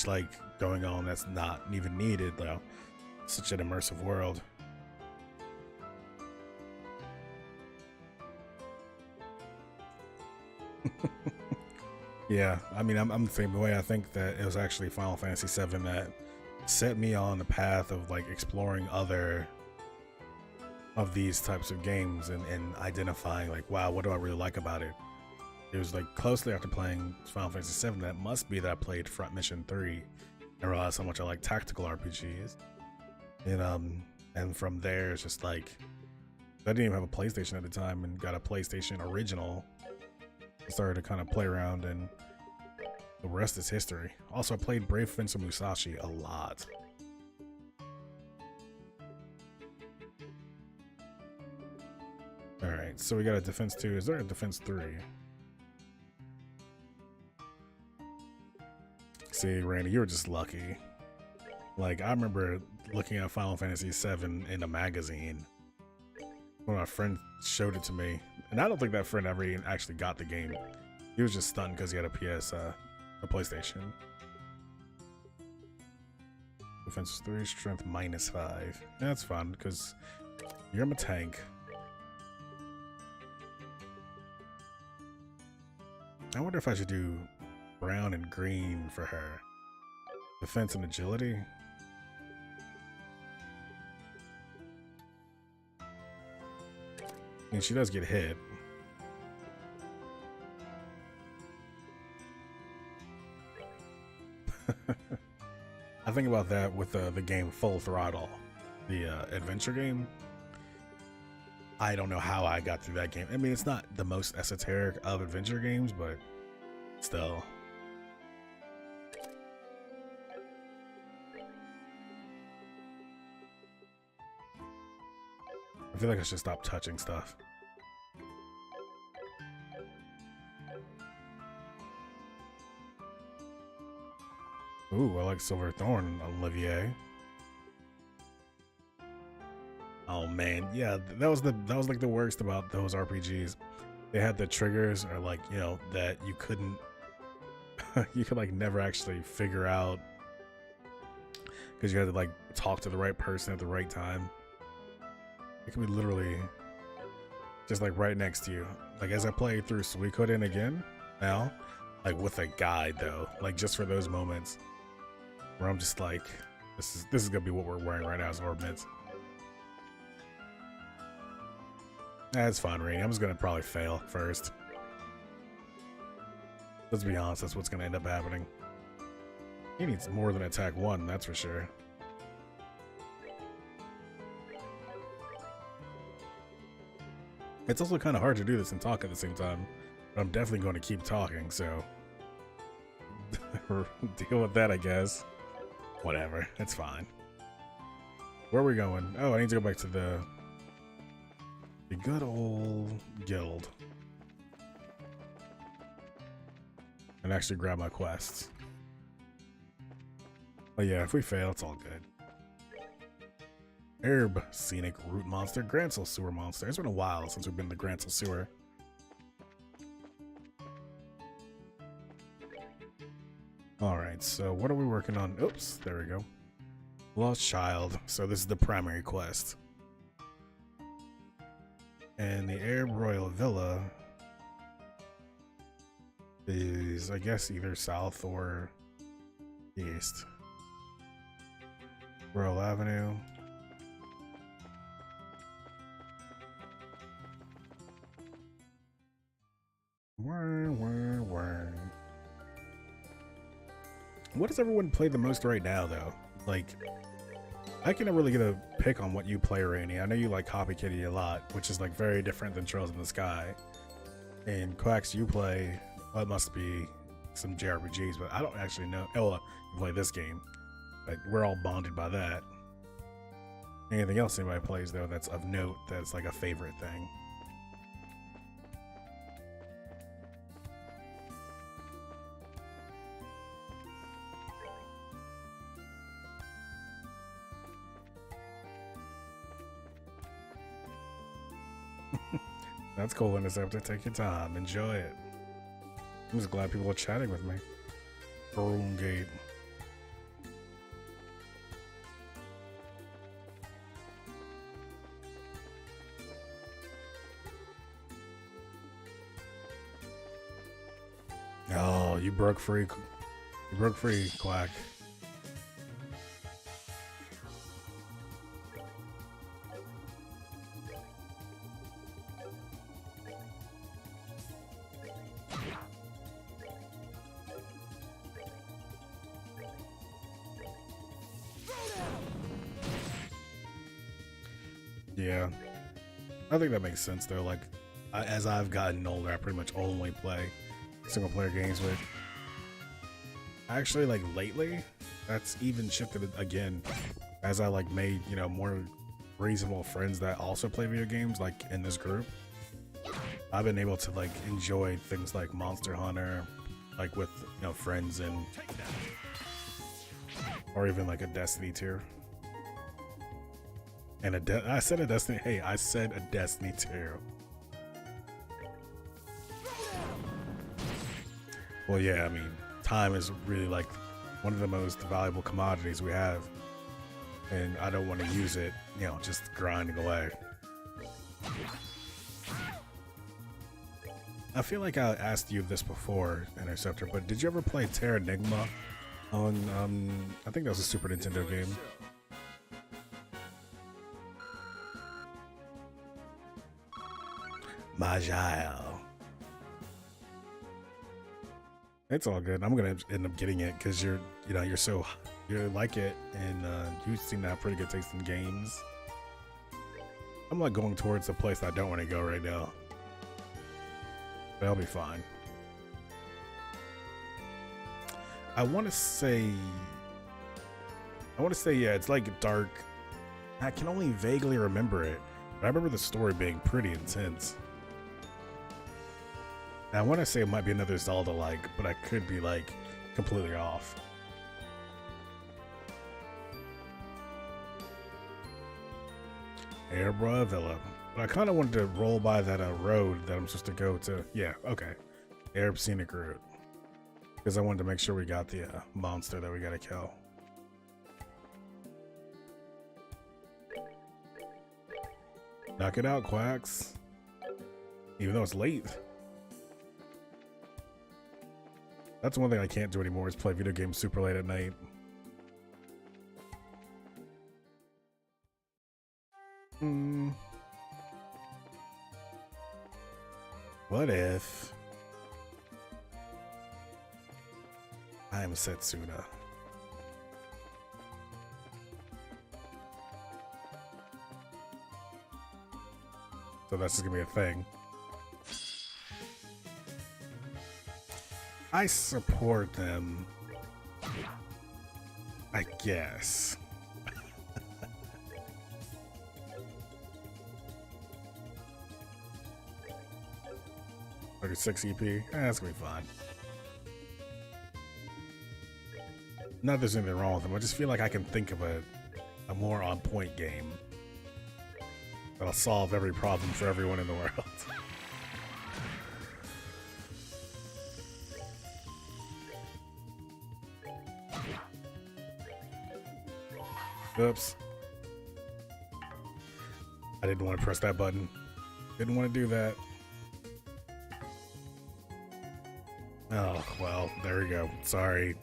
like going on that's not even needed, though. Such an immersive world. Yeah, I mean, I'm the same way. I think that it was actually Final Fantasy VII that set me on the path of like exploring other of these types of games and identifying like, wow, what do I really like about it? It was like closely after playing Final Fantasy VII that must be that I played Front Mission 3 and realized how much I like tactical RPGs. And from there it's just like, I didn't even have a PlayStation at the time and got a PlayStation original. I started to kind of play around, and the rest is history. Also, I played Brave Fencer Musashi a lot. Alright, so we got a Defense 2. Is there a Defense 3? See, Randy, you were just lucky. Like, I remember looking at Final Fantasy VII in a magazine when my friend showed it to me. And I don't think that friend ever even actually got the game. He was just stunned because he had a PlayStation. Defense 3, strength -5. Yeah, that's fun because you're a tank. I wonder if I should do brown and green for her. Defense and agility. And she does get hit. I think about that with the game Full Throttle, the adventure game. I don't know how I got through that game. I mean, it's not the most esoteric of adventure games, but still. I feel like I should stop touching stuff. Ooh, I like Silver Thorn, Olivier. Oh man, yeah, that was like the worst about those RPGs. They had the triggers, or like, you know, that you couldn't you could like never actually figure out because you had to like talk to the right person at the right time. It could be literally just like right next to you. Like as I play through Suikoden again now, like with a guide though, like just for those moments where I'm just like, this is gonna be what we're wearing right now as orbits. That's fine, Rainy. I'm just gonna probably fail first. Let's be honest, that's what's gonna end up happening. He needs more than attack 1, that's for sure. It's also kind of hard to do this and talk at the same time, but I'm definitely going to keep talking, so deal with that, I guess. Whatever, it's fine. Where are we going? Oh, I need to go back to the good old guild and actually grab my quests. Oh yeah, if we fail, it's all good. Herb, Scenic Root Monster, Grancel Sewer Monster. It's been a while since we've been to Grancel Sewer. Alright, so what are we working on? Oops, there we go. Lost Child. So this is the primary quest. And the Herb Royal Villa is, I guess, either south or east. Royal Avenue. What does everyone play the most right now, though? Like, I can never really get a pick on what you play, Rainy. I know you like Copy Kitty a lot, which is like very different than Trails in the Sky. And Quacks, you play, well, it must be some JRPGs, but I don't actually know. Oh, you play this game. But we're all bonded by that. Anything else anybody plays, though, that's of note, that's like a favorite thing? That's cool, Interceptor. Take your time. Enjoy it. I'm just glad people are chatting with me. Broomgate. Oh, you broke free. You broke free, Quack. Yeah, I think that makes sense though. Like, as I've gotten older, I pretty much only play single player games with. Actually, like lately, that's even shifted again as I like made, you know, more reasonable friends that also play video games, like in this group. I've been able to like enjoy things like Monster Hunter, like with, you know, friends, and or even like a Destiny tier. And I said a Destiny. Hey, I said a Destiny 2. Well, yeah, I mean, time is really like one of the most valuable commodities we have. And I don't want to use it, you know, just grinding away. I feel like I asked you this before, Interceptor, but did you ever play Terranigma on, I think that was a Super Nintendo game. Majile. It's all good. I'm gonna end up getting it because you like it, and you seem to have pretty good taste in games. I'm like going towards a place I don't want to go right now, but I'll be fine. I want to say, yeah, it's like dark. I can only vaguely remember it, but I remember the story being pretty intense. I want to say it might be another Zelda-like, but I could be like completely off. Airbra Villa. But I kind of wanted to roll by that road that I'm supposed to go to. Yeah, okay. Arab Scenic Route. Because I wanted to make sure we got the monster that we gotta kill. Knock it out, Quacks. Even though it's late. That's one thing I can't do anymore is play video games super late at night. What if I'm Setsuna? So that's just gonna be a thing. I support them, I guess. 36 EP. That's gonna be fine. Not that there's anything wrong with them. I just feel like I can think of a more on point game that'll solve every problem for everyone in the world. Oops. I didn't want to press that button. Didn't want to do that. Oh, well, there we go. Sorry.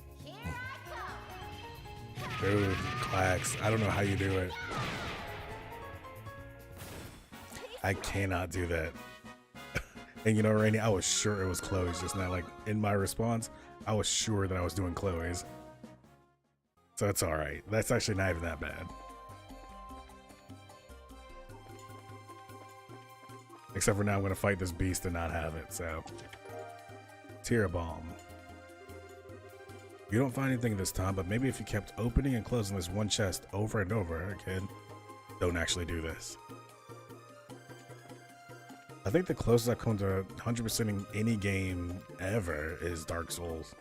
Dude, Quacks. I don't know how you do it. I cannot do that. And you know, Rainy, I was sure it was Chloe's just now. Like, in my response, I was sure that I was doing Chloe's. So it's alright. That's actually not even that bad. Except for now I'm going to fight this beast and not have it, so. Tear Bomb. You don't find anything this time, but maybe if you kept opening and closing this one chest over and over again, don't actually do this. I think the closest I've come to 100%ing any game ever is Dark Souls.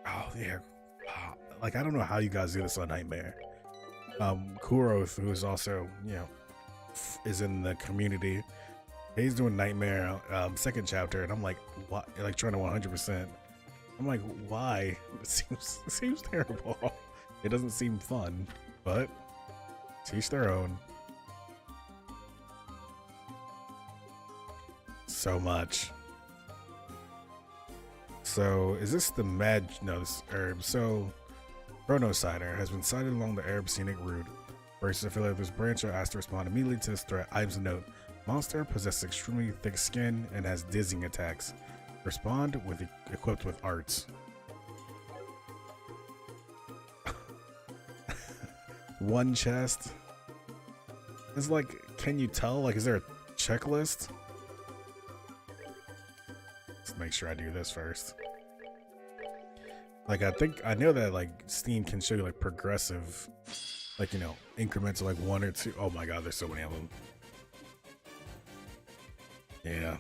Oh, yeah. Like, I don't know how you guys do this on Nightmare. Kuroth, who is also, you know, is in the community. He's doing Nightmare second chapter, and I'm like, what? Like trying to 100%. I'm like, why? It seems terrible. It doesn't seem fun, but teach their own. So much. So is this the no, this herb? So Chronocider has been sighted along the Arab Scenic Route. Braces affiliated with this branch are asked to respond immediately to this threat. Items of note. Monster possesses extremely thick skin and has dizzying attacks. Respond with equipped with arts. One chest. It's like, can you tell? Like, is there a checklist? Let's make sure I do this first. Like, I know that like Steam can show you like progressive, like, you know, increments of like 1 or 2. Oh my god, there's so many of them. Yeah.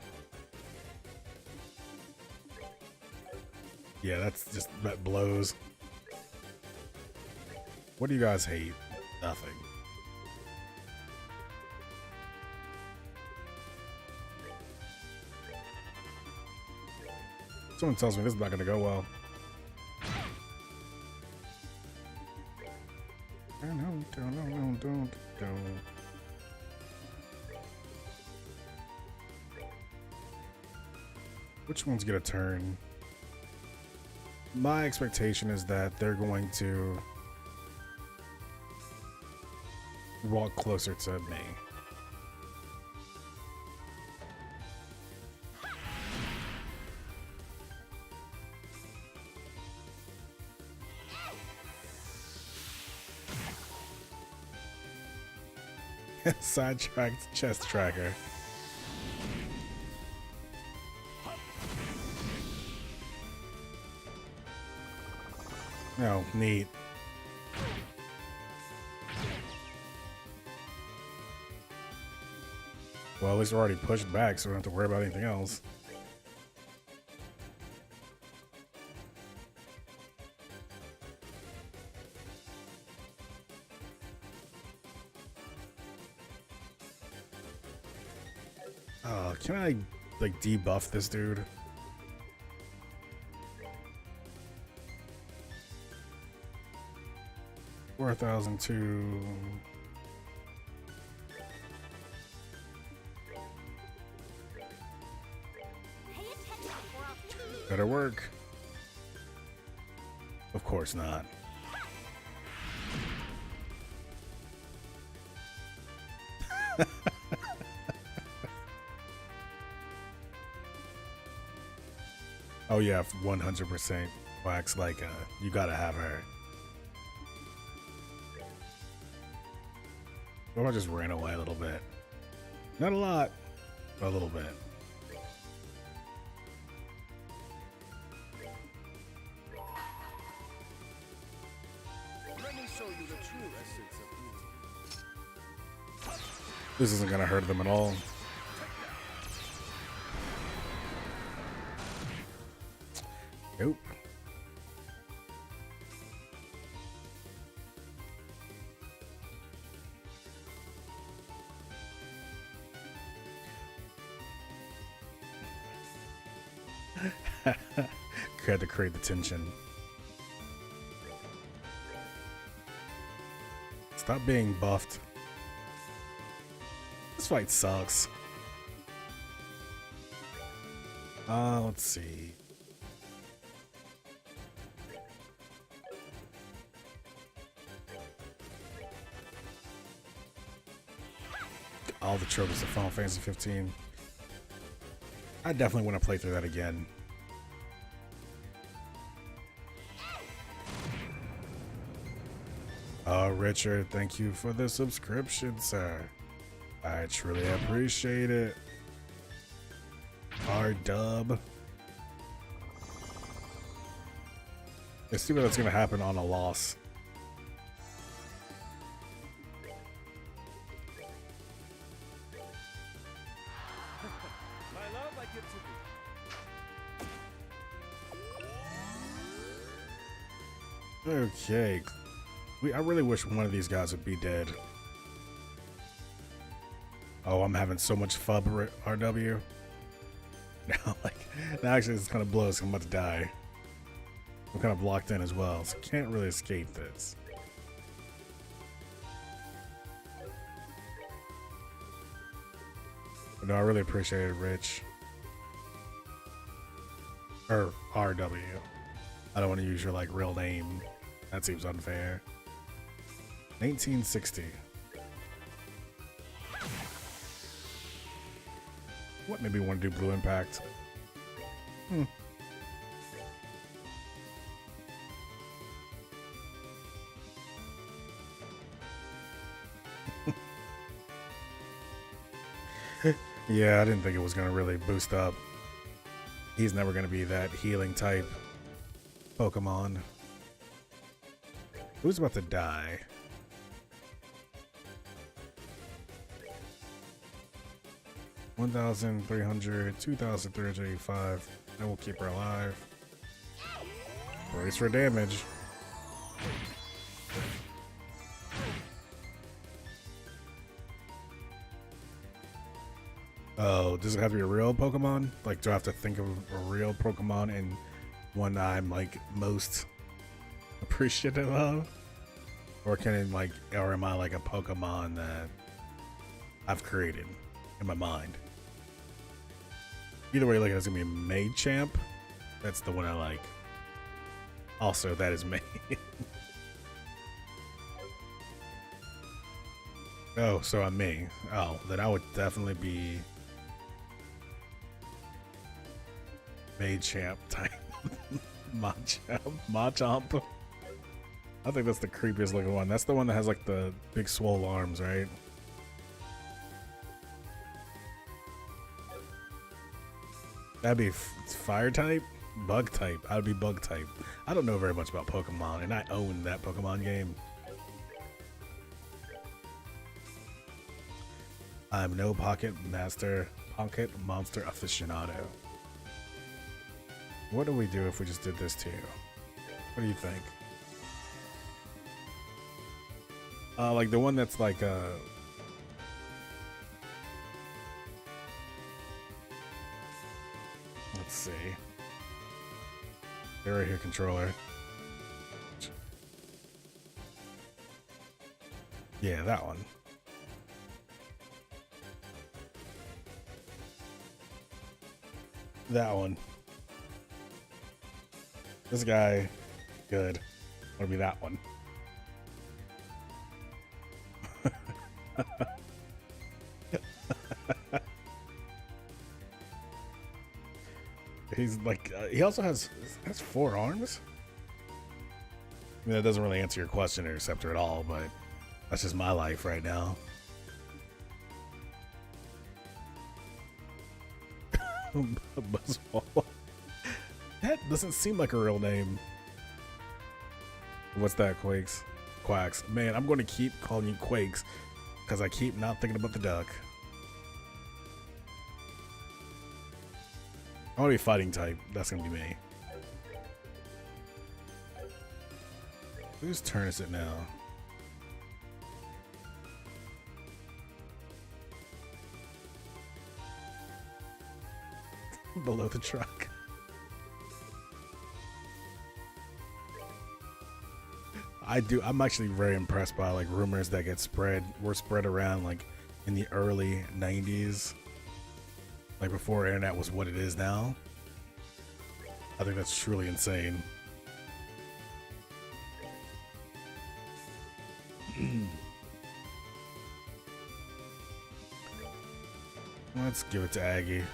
Yeah, that blows. What do you guys hate? Nothing. Someone tells me this is not gonna go well. Don't. Which ones get a turn? My expectation is that they're going to walk closer to me. Sidetracked chest tracker. Oh, neat. Well, at least we're already pushed back, so we don't have to worry about anything else. Can I like debuff this dude? $4,002. Pay attention or I'll hit you. Better work. Of course not. Oh yeah, 100% wax. Like you gotta have her. Or I just ran away a little bit. Not a lot, but a little bit. Let me show you the true essence of beauty. This isn't gonna hurt them at all. Nope. Had to create the tension. Stop being buffed. This fight sucks. Let's see. All the trophies of Final Fantasy 15. I definitely want to play through that again. Richard, thank you for the subscription, sir. I truly appreciate it. R-Dub. Let's see what's going to happen on a loss. My love, I give to thee. Okay. I really wish one of these guys would be dead. Oh, I'm having so much fun, RW. Now, now actually it's kind of blows. I'm about to die. I'm kind of locked in as well, so can't really escape this. But no, I really appreciate it, Rich. Or RW. I don't want to use your real name. That seems unfair. 1960. What made me want to do Blue Impact? Yeah, I didn't think it was going to really boost up. He's never going to be that healing type Pokemon. Who's about to die? $1,300, $2,385. That will keep her alive. Brace for damage. Oh, does it have to be a real Pokemon? Do I have to think of a real Pokemon and one I'm most appreciative of? Or can it or am I a Pokemon that I've created in my mind? Either way, it's gonna be a Machamp. That's the one I like. Also, that is May. Oh, so I'm me. Oh, then I would definitely be Machamp type. Machamp. I think that's the creepiest looking one. That's the one that has the big swole arms, right? That'd be fire type? Bug type. I would be bug type. I don't know very much about Pokemon, and I own that Pokemon game. I'm no pocket monster aficionado. What do we do if we just did this to you? What do you think? The one that's Let's see. They're right here, controller. Yeah, that one. That one. This guy, good. Want to be that one. He's like, he also has 4 arms. I mean, that doesn't really answer your question, Interceptor, at all, but that's just my life right now. Buzzwall. That doesn't seem like a real name. What's that, Quakes? Quacks. Man, I'm going to keep calling you Quakes because I keep not thinking about the duck. I want to be fighting type. That's going to be me. Whose turn is it now? Below the truck. I'm actually very impressed by like rumors that were spread around like in the early 90s, like before internet was what it is now. I think that's truly insane. Let's give it to Aggie.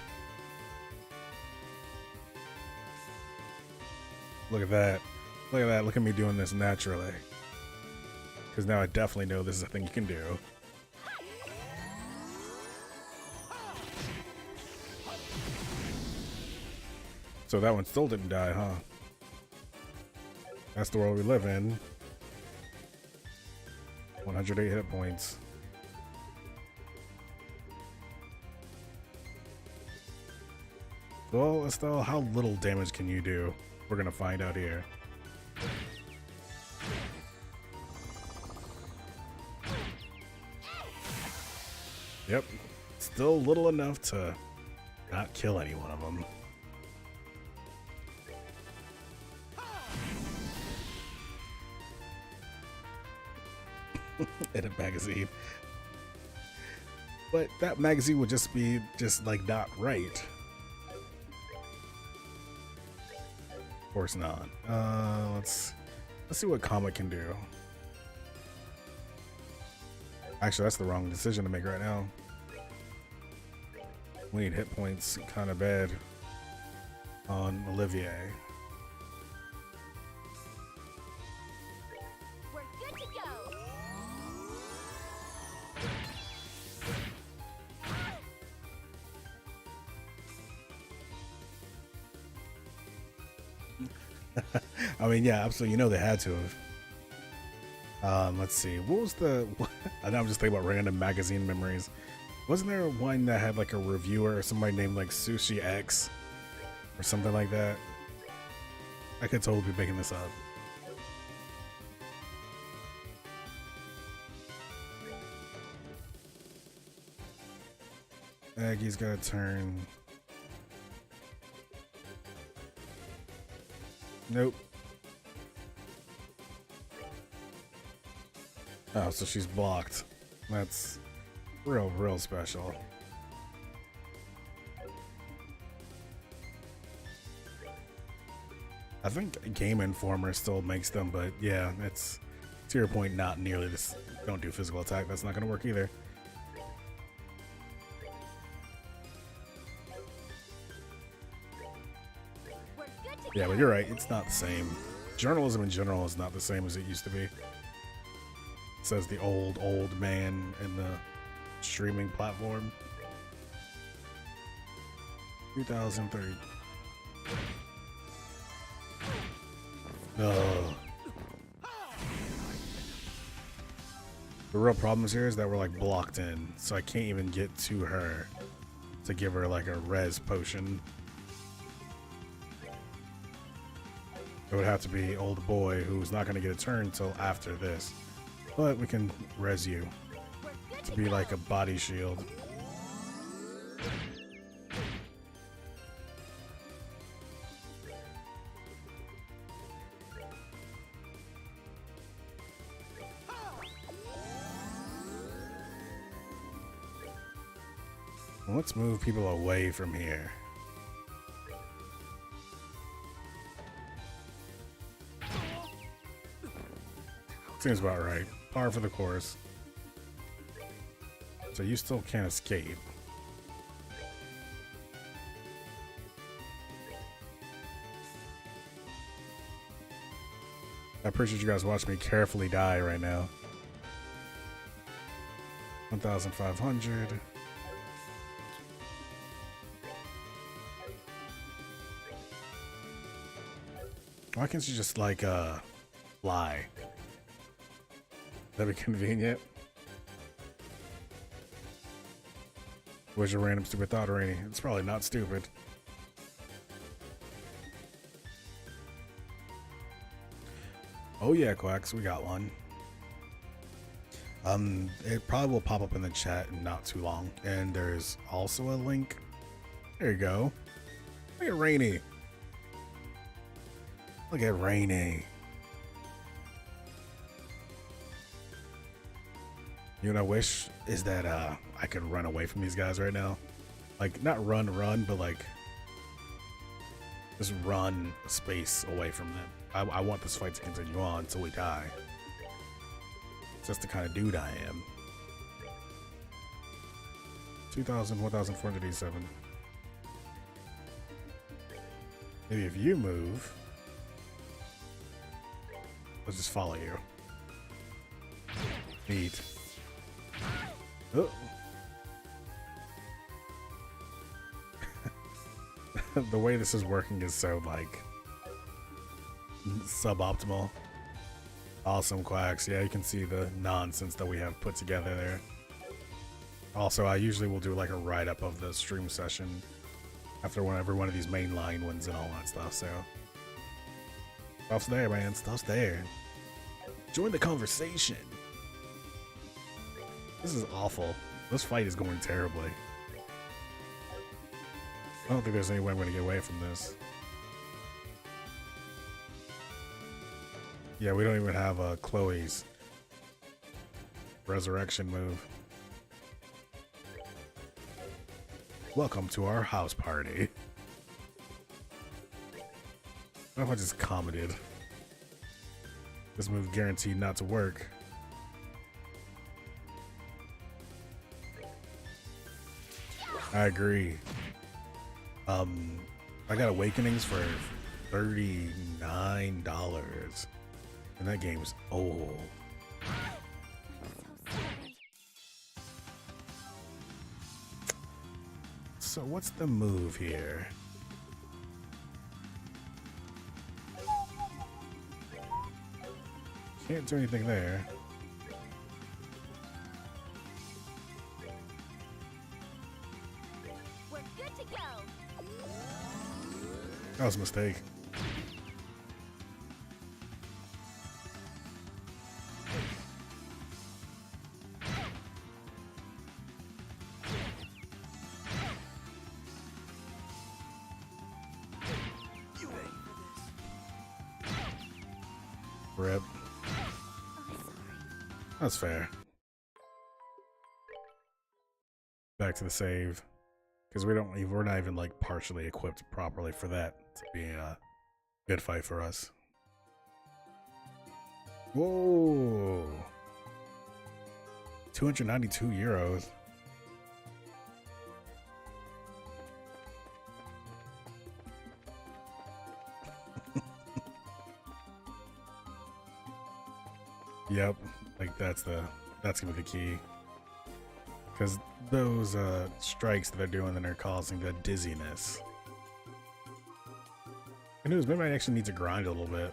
Look at that. Look at that. Look at me doing this naturally. Because now I definitely know this is a thing you can do. So that one still didn't die, huh? That's the world we live in. 108 hit points. Well, Estelle, how little damage can you do? We're gonna find out here. Yep, still little enough to not kill any one of them. In a magazine. But that magazine would just be like not right. Of course not. Let's see what Comet can do. Actually, that's the wrong decision to make right now. We need hit points kind of bad on Olivier. We're good to go. I mean, yeah, absolutely. You know they had to have. Let's see. What was the... I know I'm just thinking about random magazine memories. Wasn't there one that had like a reviewer or somebody named like Sushi X or something like that? I could totally be making this up. Aggie's got a turn. Nope. Oh, so she's blocked. That's real special. I think Game Informer still makes them, but yeah, it's to your point, not nearly this. Don't do physical attack. That's not going to work either. We're good to Yeah, go. but you're right. It's not the same. Journalism in general is not the same as it used to be. Says the old man in the streaming platform. 2003. No. The real problems here is that we're like blocked in, so I can't even get to her to give her like a res potion. It would have to be old boy who's not going to get a turn until after this. But we can res you We're good to to be go. like a body shield. Let's move people away from here. Seems about right. Par for the course. So you still can't escape. I appreciate you guys watching me carefully die right now. 1,500. Why can't you just like fly? That'd be convenient. What's your random stupid thought, Rainy? It's probably not stupid. Oh yeah, Quacks, we got one. It probably will pop up in the chat in not too long. And there's also a link. There you go. Look at Rainy. Look at Rainy. You know what I wish is that I could run away from these guys right now. Like, not run, but like just run a space away from them. I want this fight to continue on until we die. It's just the kind of dude I am. 2,000, 1,487. Maybe if you move, let's just follow you. Neat. Oh. The way this is working is so like suboptimal. Awesome, Quacks. Yeah, you can see the nonsense that we have put together there. Also, I usually will do like a write-up of the stream session after every one of these mainline ones and all that stuff, so stuff's there, man. Stuff's there. Join the conversation. This is awful. This fight is going terribly. I don't think there's any way I'm going to get away from this. Yeah, we don't even have Chloe's resurrection move. Welcome to our house party. What if I just commented? This move guaranteed not to work. I agree. I got Awakenings for $39, and that game's old. So what's the move here? Can't do anything there. We're good to go. That was a mistake. Rip. That's fair. Back to the save. Because we're not even like partially equipped properly for that to be a good fight for us. Whoa. 292 euros. Yep, like that's gonna be the key. Because those strikes that they're doing, then they're causing the dizziness. Who knows, maybe I actually need to grind a little bit.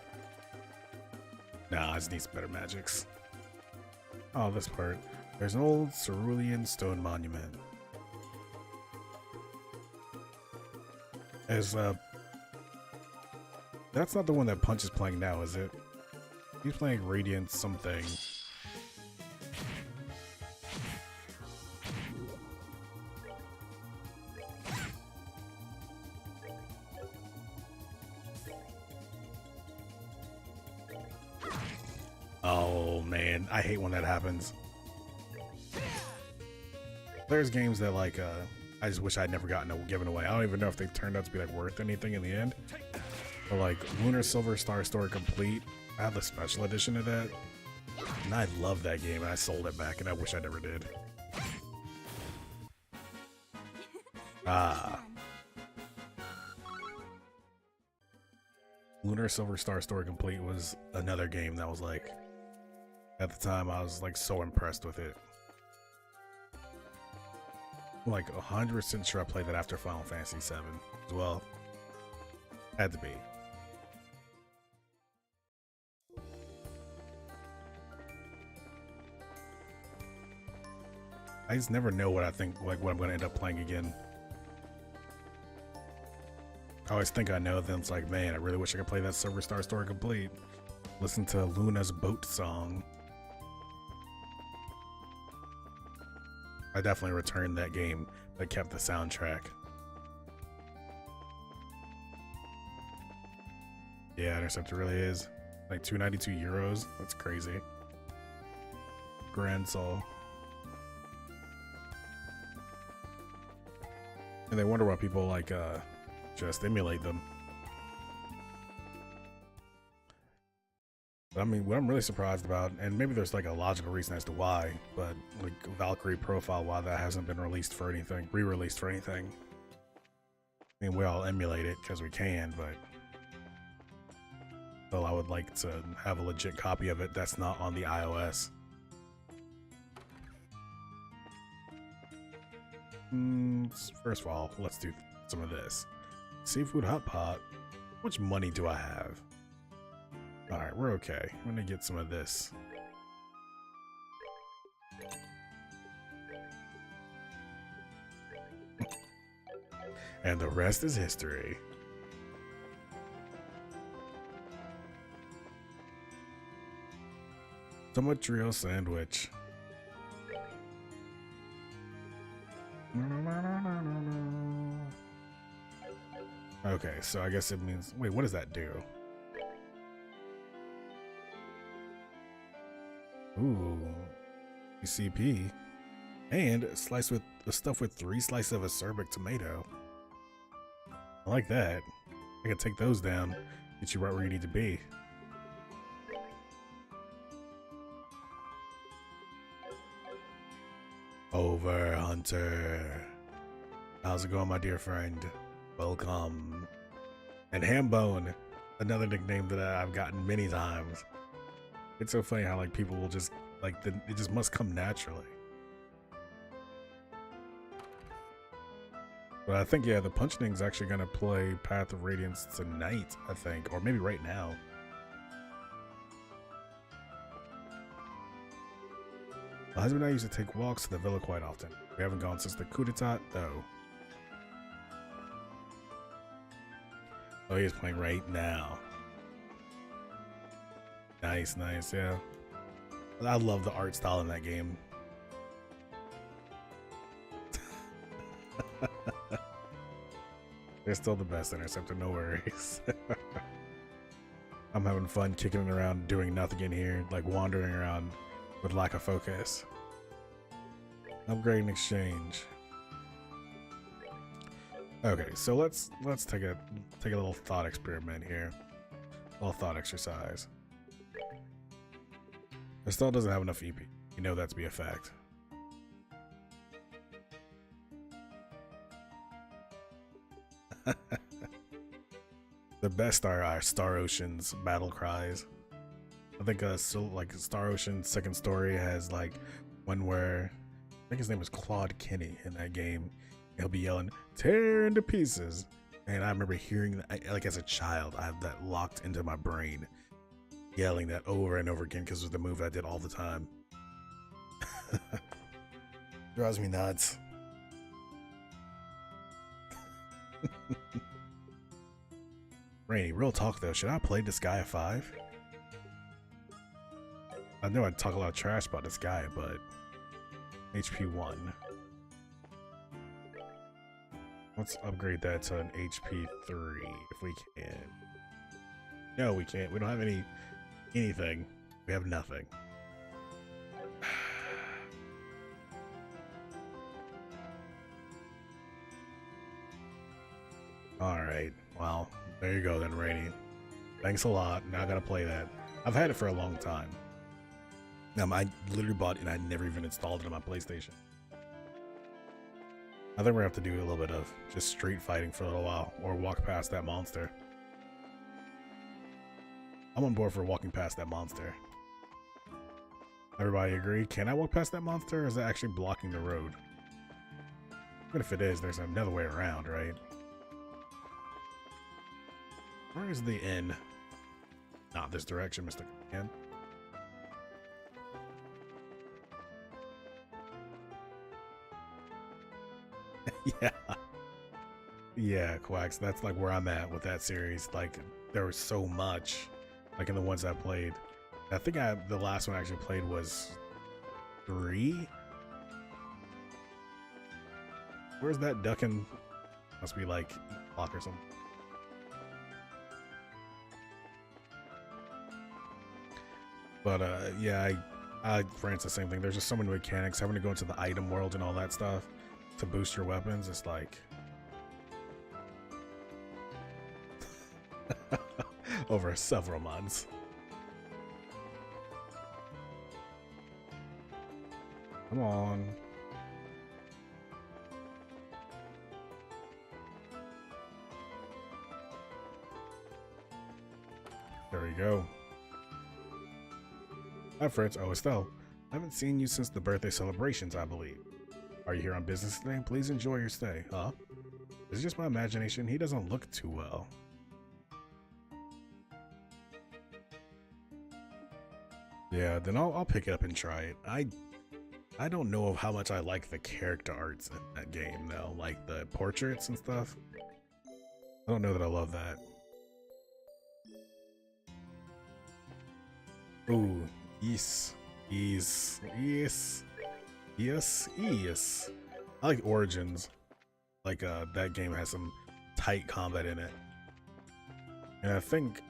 Nah, I just need some better magics. Oh, this part. There's an old cerulean stone monument. That's not the one that Punch is playing now, is it? He's playing Radiant something. Oh man, I hate when that happens. There's games that like I just wish I'd never gotten given away. I don't even know if they turned out to be like worth anything in the end. But like Lunar Silver Star Story Complete, I have the special edition of that, and I love that game. And I sold it back, and I wish I never did. Ah. Lunar Silver Star Story Complete was another game that was like, at the time I was like so impressed with it. I'm like 100% sure I played that after Final Fantasy VII as well. Had to be. I just never know what I think, like what I'm going to end up playing again. I always think I know, then it's like, man, I really wish I could play that Silver Star Story Complete. Listen to Luna's boat song. I definitely returned that game, but kept the soundtrack. Yeah, Interceptor really is. Like 292 euros. That's crazy. Grand Soul. And they wonder why people like just emulate them. But I mean, what I'm really surprised about, and maybe there's like a logical reason as to why, but like Valkyrie Profile, why that hasn't been released for anything, re-released for anything. I mean, we all emulate it because we can, but still, I would like to have a legit copy of it that's not on the iOS. First of all, let's do some of this. Seafood Hot Pot. How much money do I have? Alright, we're okay. I'm gonna get some of this. And the rest is history. Tomatillo sandwich. Okay, so I guess it means... Wait, what does that do? Ooh, CP, and slice with the stuff with 3 slices of acerbic tomato. I like that. I can take those down, get you right where you need to be. Over, Hunter. How's it going, my dear friend? Welcome. And Hambone, another nickname that I've gotten many times. It's so funny how like people will just like it just must come naturally. But I think yeah, the Punchning's actually gonna play Path of Radiance tonight, I think, or maybe right now. My husband and I used to take walks to the villa quite often. We haven't gone since the coup d'etat, though. Oh, he's playing right now. Nice, nice, yeah. I love the art style in that game. They're still the best Interceptor, no worries. I'm having fun kicking it around, doing nothing in here, like wandering around with lack of focus. Upgrade and exchange. Okay, so let's take a little thought experiment here. A little thought exercise. Estelle doesn't have enough EP. You know that to be a fact. The best are Star Ocean's battle cries. I think so like Star Ocean's second story has like one where I think his name was Claude Kinney in that game. He'll be yelling, "Tear into pieces." And I remember hearing that, like as a child, I have that locked into my brain, yelling that over and over again because it was the move I did all the time. Drives me nuts. Rainy, real talk though, should I play Disgaea 5? I know I talk a lot of trash about Disgaea, but HP 1. Let's upgrade that to an HP 3 if we can. No, we can't. We don't have anything. We have nothing. All right. Well, there you go then, Rainy. Thanks a lot. Now I gotta play that. I've had it for a long time. I literally bought it and I never even installed it on my PlayStation. I think we're gonna have to do a little bit of just street fighting for a little while, or walk past that monster. I'm on board for walking past that monster. Everybody agree? Can I walk past that monster, or is it actually blocking the road? But if it is, there's another way around, right? Where is the inn? Not this direction, Mr. Command. Yeah. Yeah, Quacks. That's like where I'm at with that series. Like, there was so much, like in the ones I played. I think the last one I actually played was 3. Where's that ducking? Must be like clock or something. But yeah, I France the same thing. There's just so many mechanics. Having to go into the item world and all that stuff to boost your weapons. It's like over several months. Come on. There we go. Hi, Fritz. Oh, Estelle. I haven't seen you since the birthday celebrations, I believe. Are you here on business today? Please enjoy your stay. Huh? Is it just my imagination? He doesn't look too well. Yeah, then I'll pick it up and try it. I don't know of how much I like the character arts in that game, though. Like the portraits and stuff. I don't know that I love that. Ooh, yes. I like Origins. Like, that game has some tight combat in it. And I think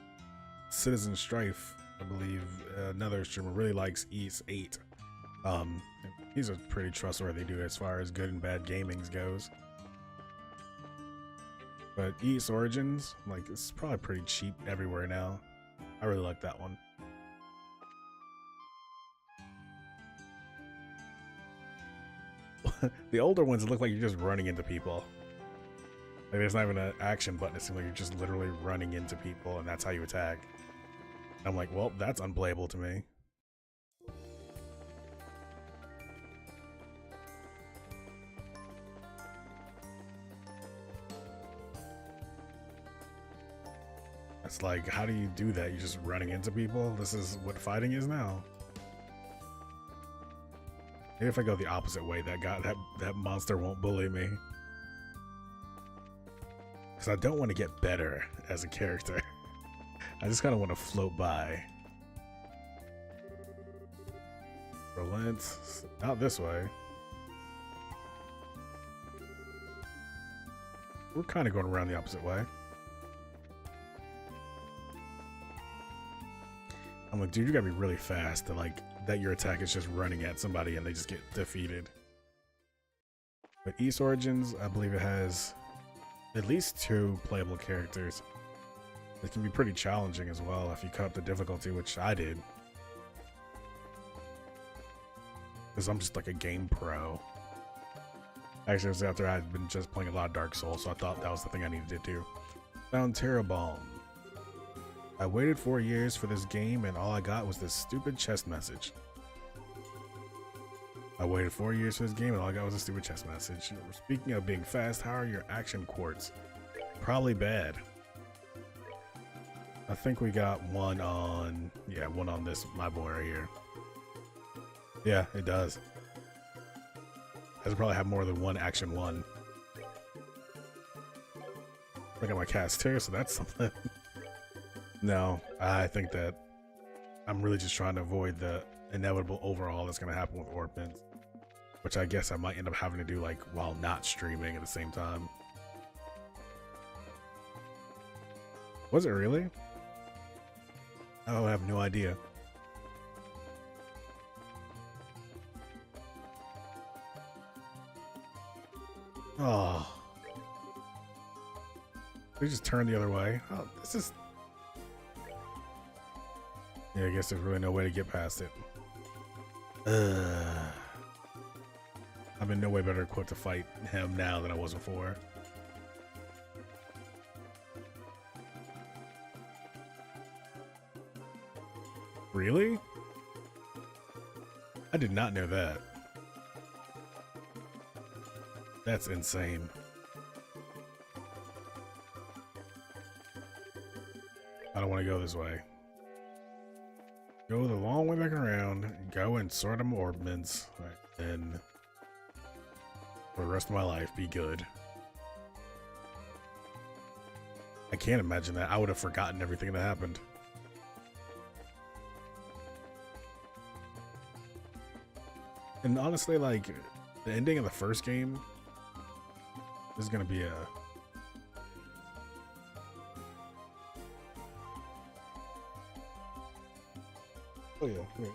Citizen Strife, I believe, another streamer, really likes Ys 8. He's a pretty trustworthy dude as far as good and bad gamings goes. But Ys Origins, like, it's probably pretty cheap everywhere now. I really like that one. The older ones look like you're just running into people. Like, there's not even an action button. It seems like you're just literally running into people, and that's how you attack. I'm like, well, that's unplayable to me. It's like, how do you do that? You're just running into people? This is what fighting is now. Maybe if I go the opposite way, that monster won't bully me. Because I don't want to get better as a character. I just kind of want to float by. Relent. Not this way. We're kind of going around the opposite way. I'm like, dude, you gotta be really fast to like that your attack is just running at somebody and they just get defeated. But Ys Origins, I believe it has at least 2 playable characters. It can be pretty challenging as well if you cut up the difficulty, which I did. Because I'm just like a game pro. Actually, it was after I'd been just playing a lot of Dark Souls, so I thought that was the thing I needed to do. Found Terrabalm. I waited 4 years for this game and all I got was this stupid chest message. I waited 4 years for this game and all I got was a stupid chest message. Speaking of being fast, how are your action quartz? Probably bad. I think we got one on, yeah, one on this, my boy right here. Yeah, it does. Has probably have more than one action one. I got my cast too, so that's something. No, I think that I'm really just trying to avoid the inevitable overhaul that's going to happen with Orpins, which I guess I might end up having to do like while not streaming at the same time. Was it really? Oh, I have no idea. Oh. We just turn the other way. Oh, this is. Yeah, I guess there's really no way to get past it. I'm in no way better equipped to fight him now than I was before. Really? I did not know that. That's insane. I don't want to go this way. Go the long way back around, go and sort them orbments, and for the rest of my life, be good. I can't imagine that. I would have forgotten everything that happened. And honestly, like, the ending of the first game is gonna be a... Oh yeah, here.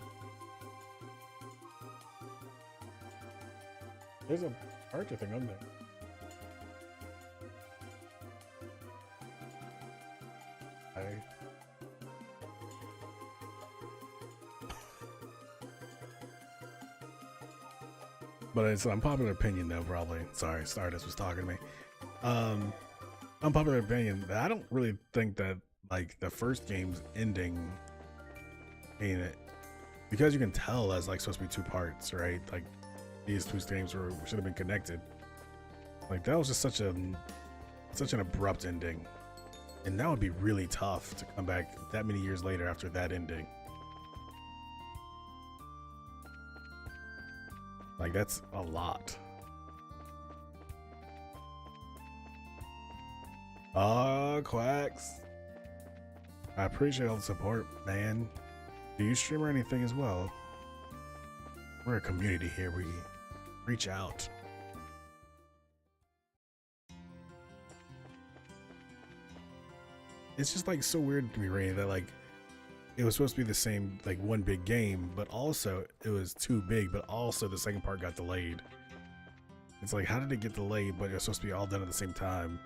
There's a Archer thing on there. I... But it's unpopular opinion though, probably. Sorry, Stardust was talking to me. Unpopular opinion, I don't really think that, like, the first game's ending, I mean, because you can tell that's like supposed to be two parts, right? Like, these two games should have been connected. Like, that was just such an abrupt ending, and that would be really tough to come back that many years later after that ending. Like, that's a lot. Quacks. I appreciate all the support, man. Do you stream or anything as well? We're a community here. We reach out. It's just like so weird to me, Rainy, that like it was supposed to be the same, like one big game, but also it was too big, but also the second part got delayed. It's like, how did it get delayed, but it was supposed to be all done at the same time?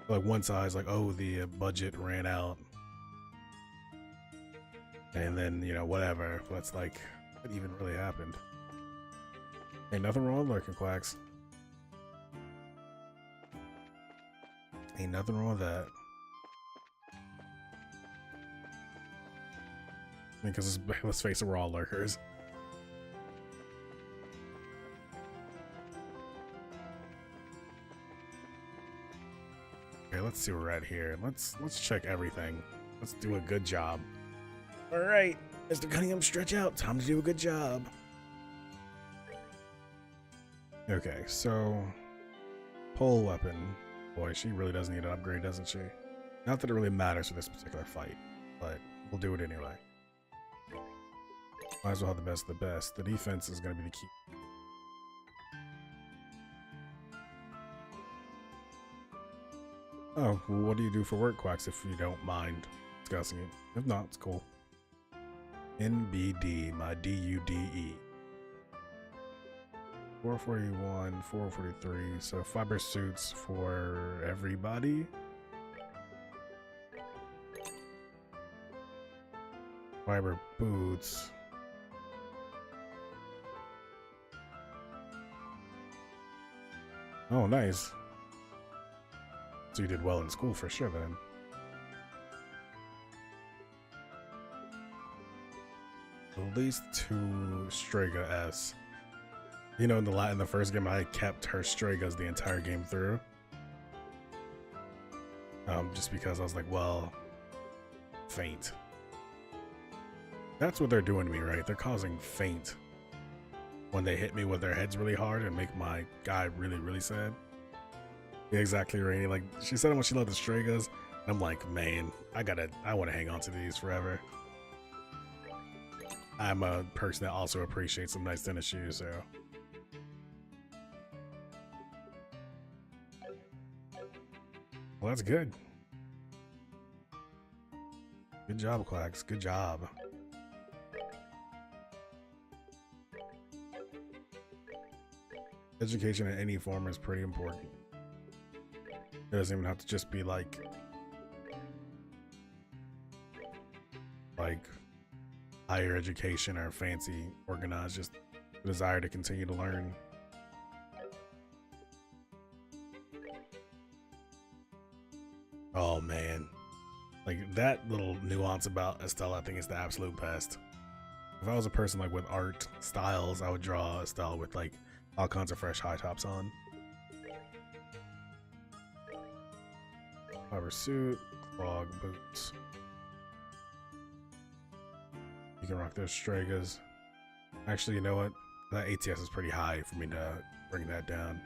Like one side's like, oh, the budget ran out. And then, you know, whatever. That's like, what even really happened? Ain't nothing wrong with lurking, Quacks. Ain't nothing wrong with that. Because let's face it, we're all lurkers. Okay, let's see where we're at here. Let's check everything. Let's do a good job. All right, Mr. Cunningham, stretch out. Time to do a good job. Okay, so pole weapon. Boy, she really does need an upgrade, doesn't she? Not that it really matters for this particular fight, but we'll do it anyway. Might as well have the best of the best. The defense is going to be the key. Oh, well, what do you do for work, Quacks, if you don't mind discussing it? If not, it's cool. NBD, my DUDE. 441, 443, so fiber suits for everybody. Fiber boots. Oh, nice. So you did well in school for sure then. At least 2 Strega S. You know, in the first game, I kept her Stregas the entire game through. Just because I was like, well, faint. That's what they're doing to me, right? They're causing faint when they hit me with their heads really hard and make my guy really, really sad. Yeah, exactly, Rainy. Like, she said how much she loved the Stregas, and I'm like, man, I want to hang on to these forever. I'm a person that also appreciates some nice tennis shoes, so. Well, that's good. Good job, Quacks. Good job. Education in any form is pretty important. It doesn't even have to just be like higher education or fancy organized, just the desire to continue to learn. Oh man, like that little nuance about Estella, I think is the absolute best. If I was a person like with art styles, I would draw Estelle with like all kinds of fresh high tops on. Rubber suit, clog boots. You can rock those Stregas. Actually, you know what? That ATS is pretty high for me to bring that down.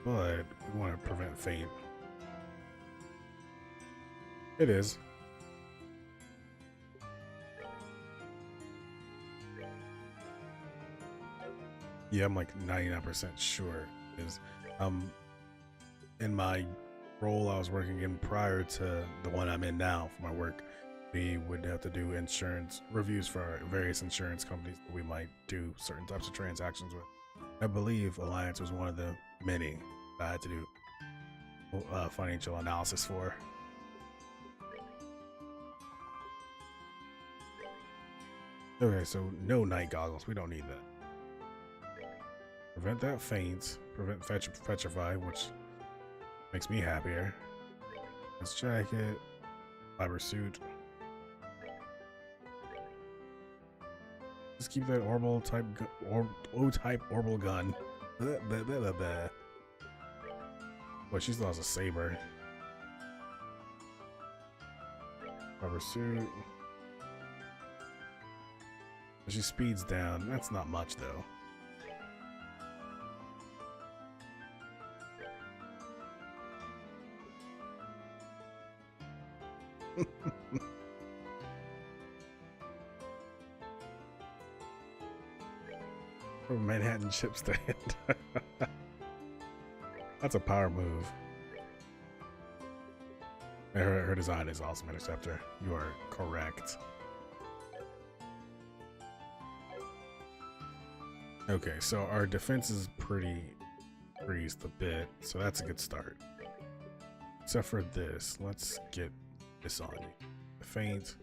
But we want to prevent faint. It is. Yeah, I'm like 99% sure. Is in my role I was working in prior to the one I'm in now for my work, we would have to do insurance reviews for various insurance companies that we might do certain types of transactions with. I believe Alliance was one of the many that I had to do financial analysis for. Okay, so no night goggles. We don't need that. Prevent that faint. Prevent petrify, which makes me happier. This jacket. Fiber suit. Just keep that orbital type O-type orbital gun. Well, she still has a saber. Rubber suit. She speeds down. That's not much though. From Manhattan chip stand. That's a power move. Her design is awesome, Interceptor. You are correct. Okay, so our defense is pretty increased a bit, so that's a good start. Except for this. Let's get this on you. Faint.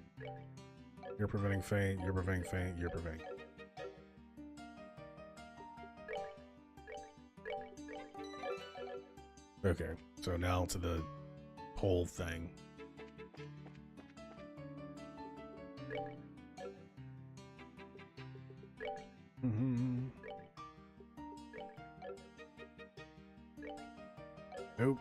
You're preventing faint, you're preventing faint, you're preventing. Okay, so now to the whole thing. Nope.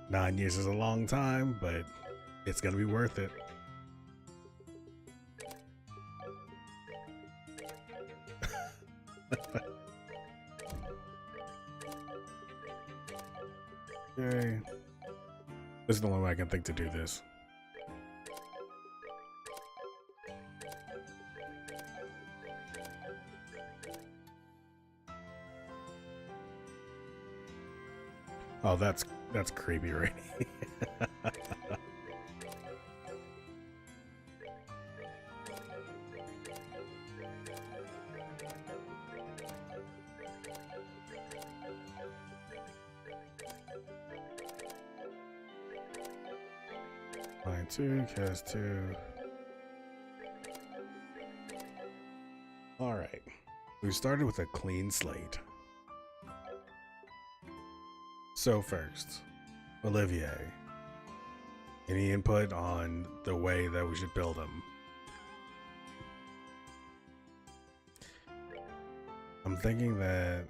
Nine years is a long time, but it's gonna be worth it. Okay. This is the only way I can think to do this. Oh, that's creepy, right? Line 2, cast 2. Alright. We started with a clean slate. So first, Olivier, any input on the way that we should build him? I'm thinking that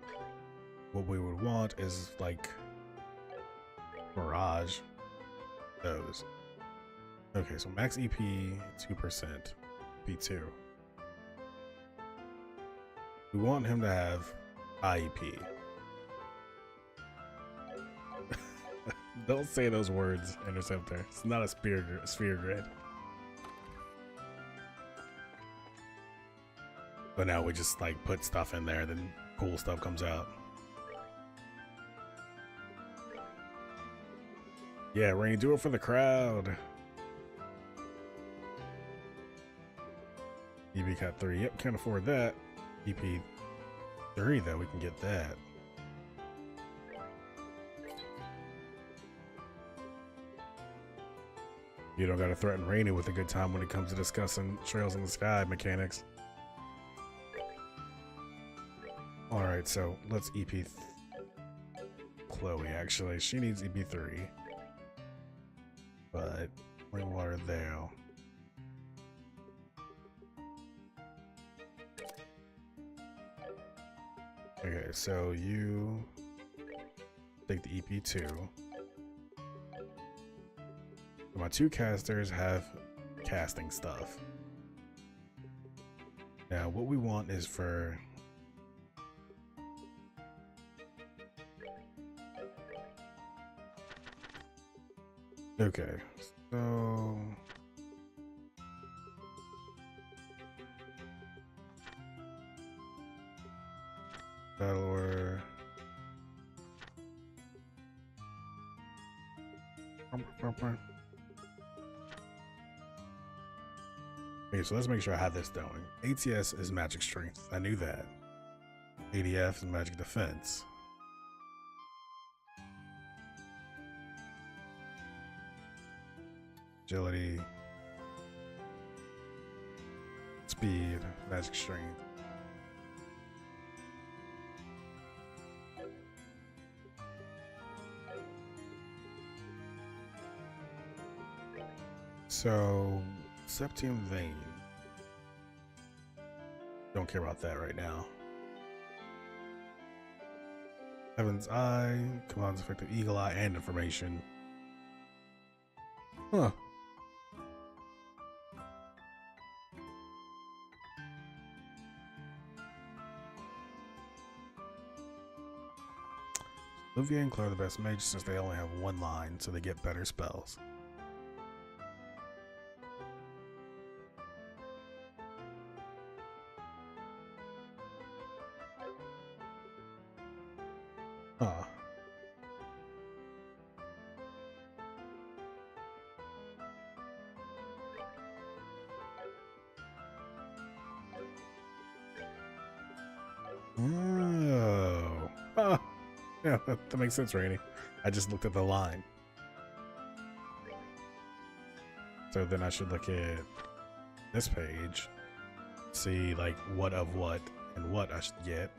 what we would want is like Mirage. Those. Okay, so max EP 2%, P2. We want him to have IEP. Don't say those words, Interceptor. It's not a sphere grid. But now we just like put stuff in there, then cool stuff comes out. Yeah, Rainy, do it for the crowd. EB Cat 3. Yep, can't afford that. EP 3, though, we can get that. You don't gotta threaten Rainy with a good time when it comes to discussing Trails in the Sky mechanics. Alright, so let's EP Chloe, actually. She needs EP3. But, Plain Water there. Okay, so you take the EP2. My two casters have casting stuff. Now, what we want is for okay, so Battleware. Okay, so let's make sure I have this going. ATS is magic strength. I knew that. ADF is magic defense. Agility. Speed, magic strength. So, Septium Vein. Don't care about that right now. Heaven's Eye, commands effective Eagle Eye and information. Huh. Olivia and Claire are the best mages since they only have one line, so they get better spells. Huh. Oh. Oh. Yeah, that makes sense, Rainy. I just looked at the line. So then I should look at this page, see like what of what and what I should get.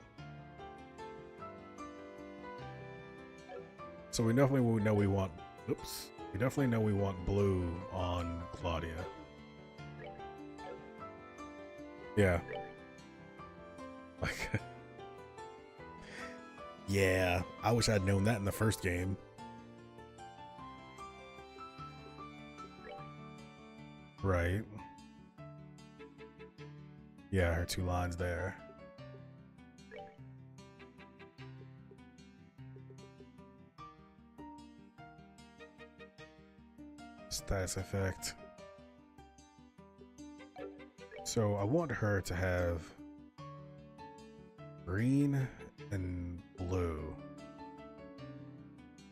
So we definitely know we want, oops, we definitely know we want blue on Claudia. Yeah. Like, yeah, I wish I'd known that in the first game. Right. Yeah, her two lines there. Status effect. So I want her to have green and blue.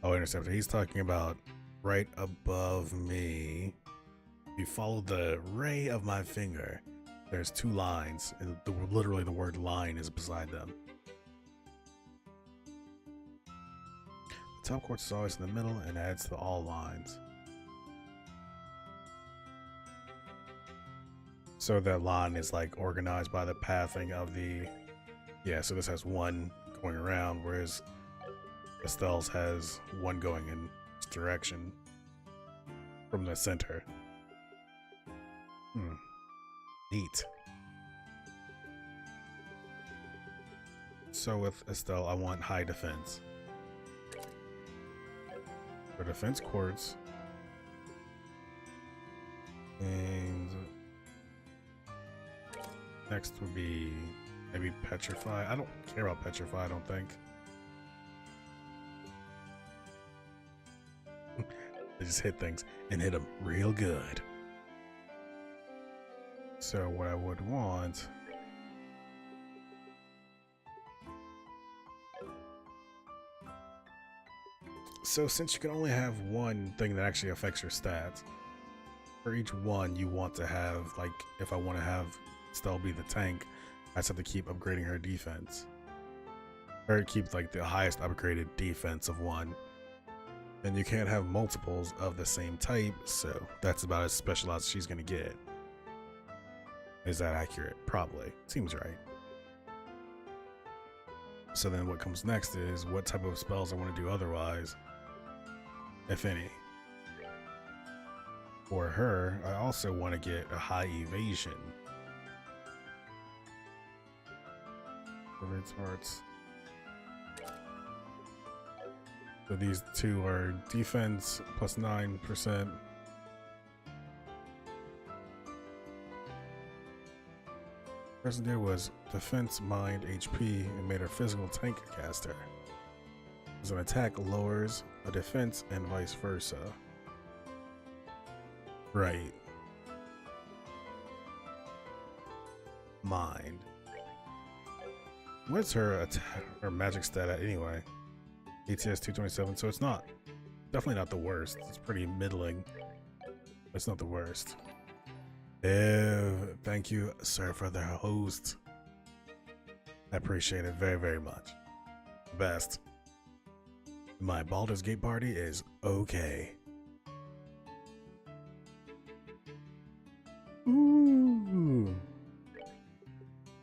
Oh, Interceptor. He's talking about right above me. If you follow the ray of my finger, there's two lines, and literally the word line is beside them. The top quartz is always in the middle and adds to all lines. So that line is like organized by the pathing of the, yeah, so this has one going around, whereas Estelle's has one going in each direction from the center. Neat. So with Estelle, I want high defense. For defense quartz. And next would be maybe Petrify. I don't care about Petrify, I don't think. They just hit things and hit them real good. So what I would want So since you can only have one thing that actually affects your stats, for each one you want to have, like, if I want to have Stell be the tank, I just have to keep upgrading her defense. Or keep like the highest upgraded defense of one. And you can't have multiples of the same type, so that's about as specialized as she's gonna get. Is that accurate? Probably. Seems right. So then what comes next is what type of spells I want to do otherwise, if any. For her, I also want to get a high evasion. Red smarts. So these two are defense plus 9%. Person did was defense, mind, HP, and made her physical tank caster. As an attack lowers a defense and vice versa. Right. Mind. What's her attack or magic stat at anyway? ATS 227, so it's not definitely not the worst. It's pretty middling. But it's not the worst. Ew, thank you, sir, for the host. I appreciate it very, very much. Best. My Baldur's Gate party is okay. Ooh.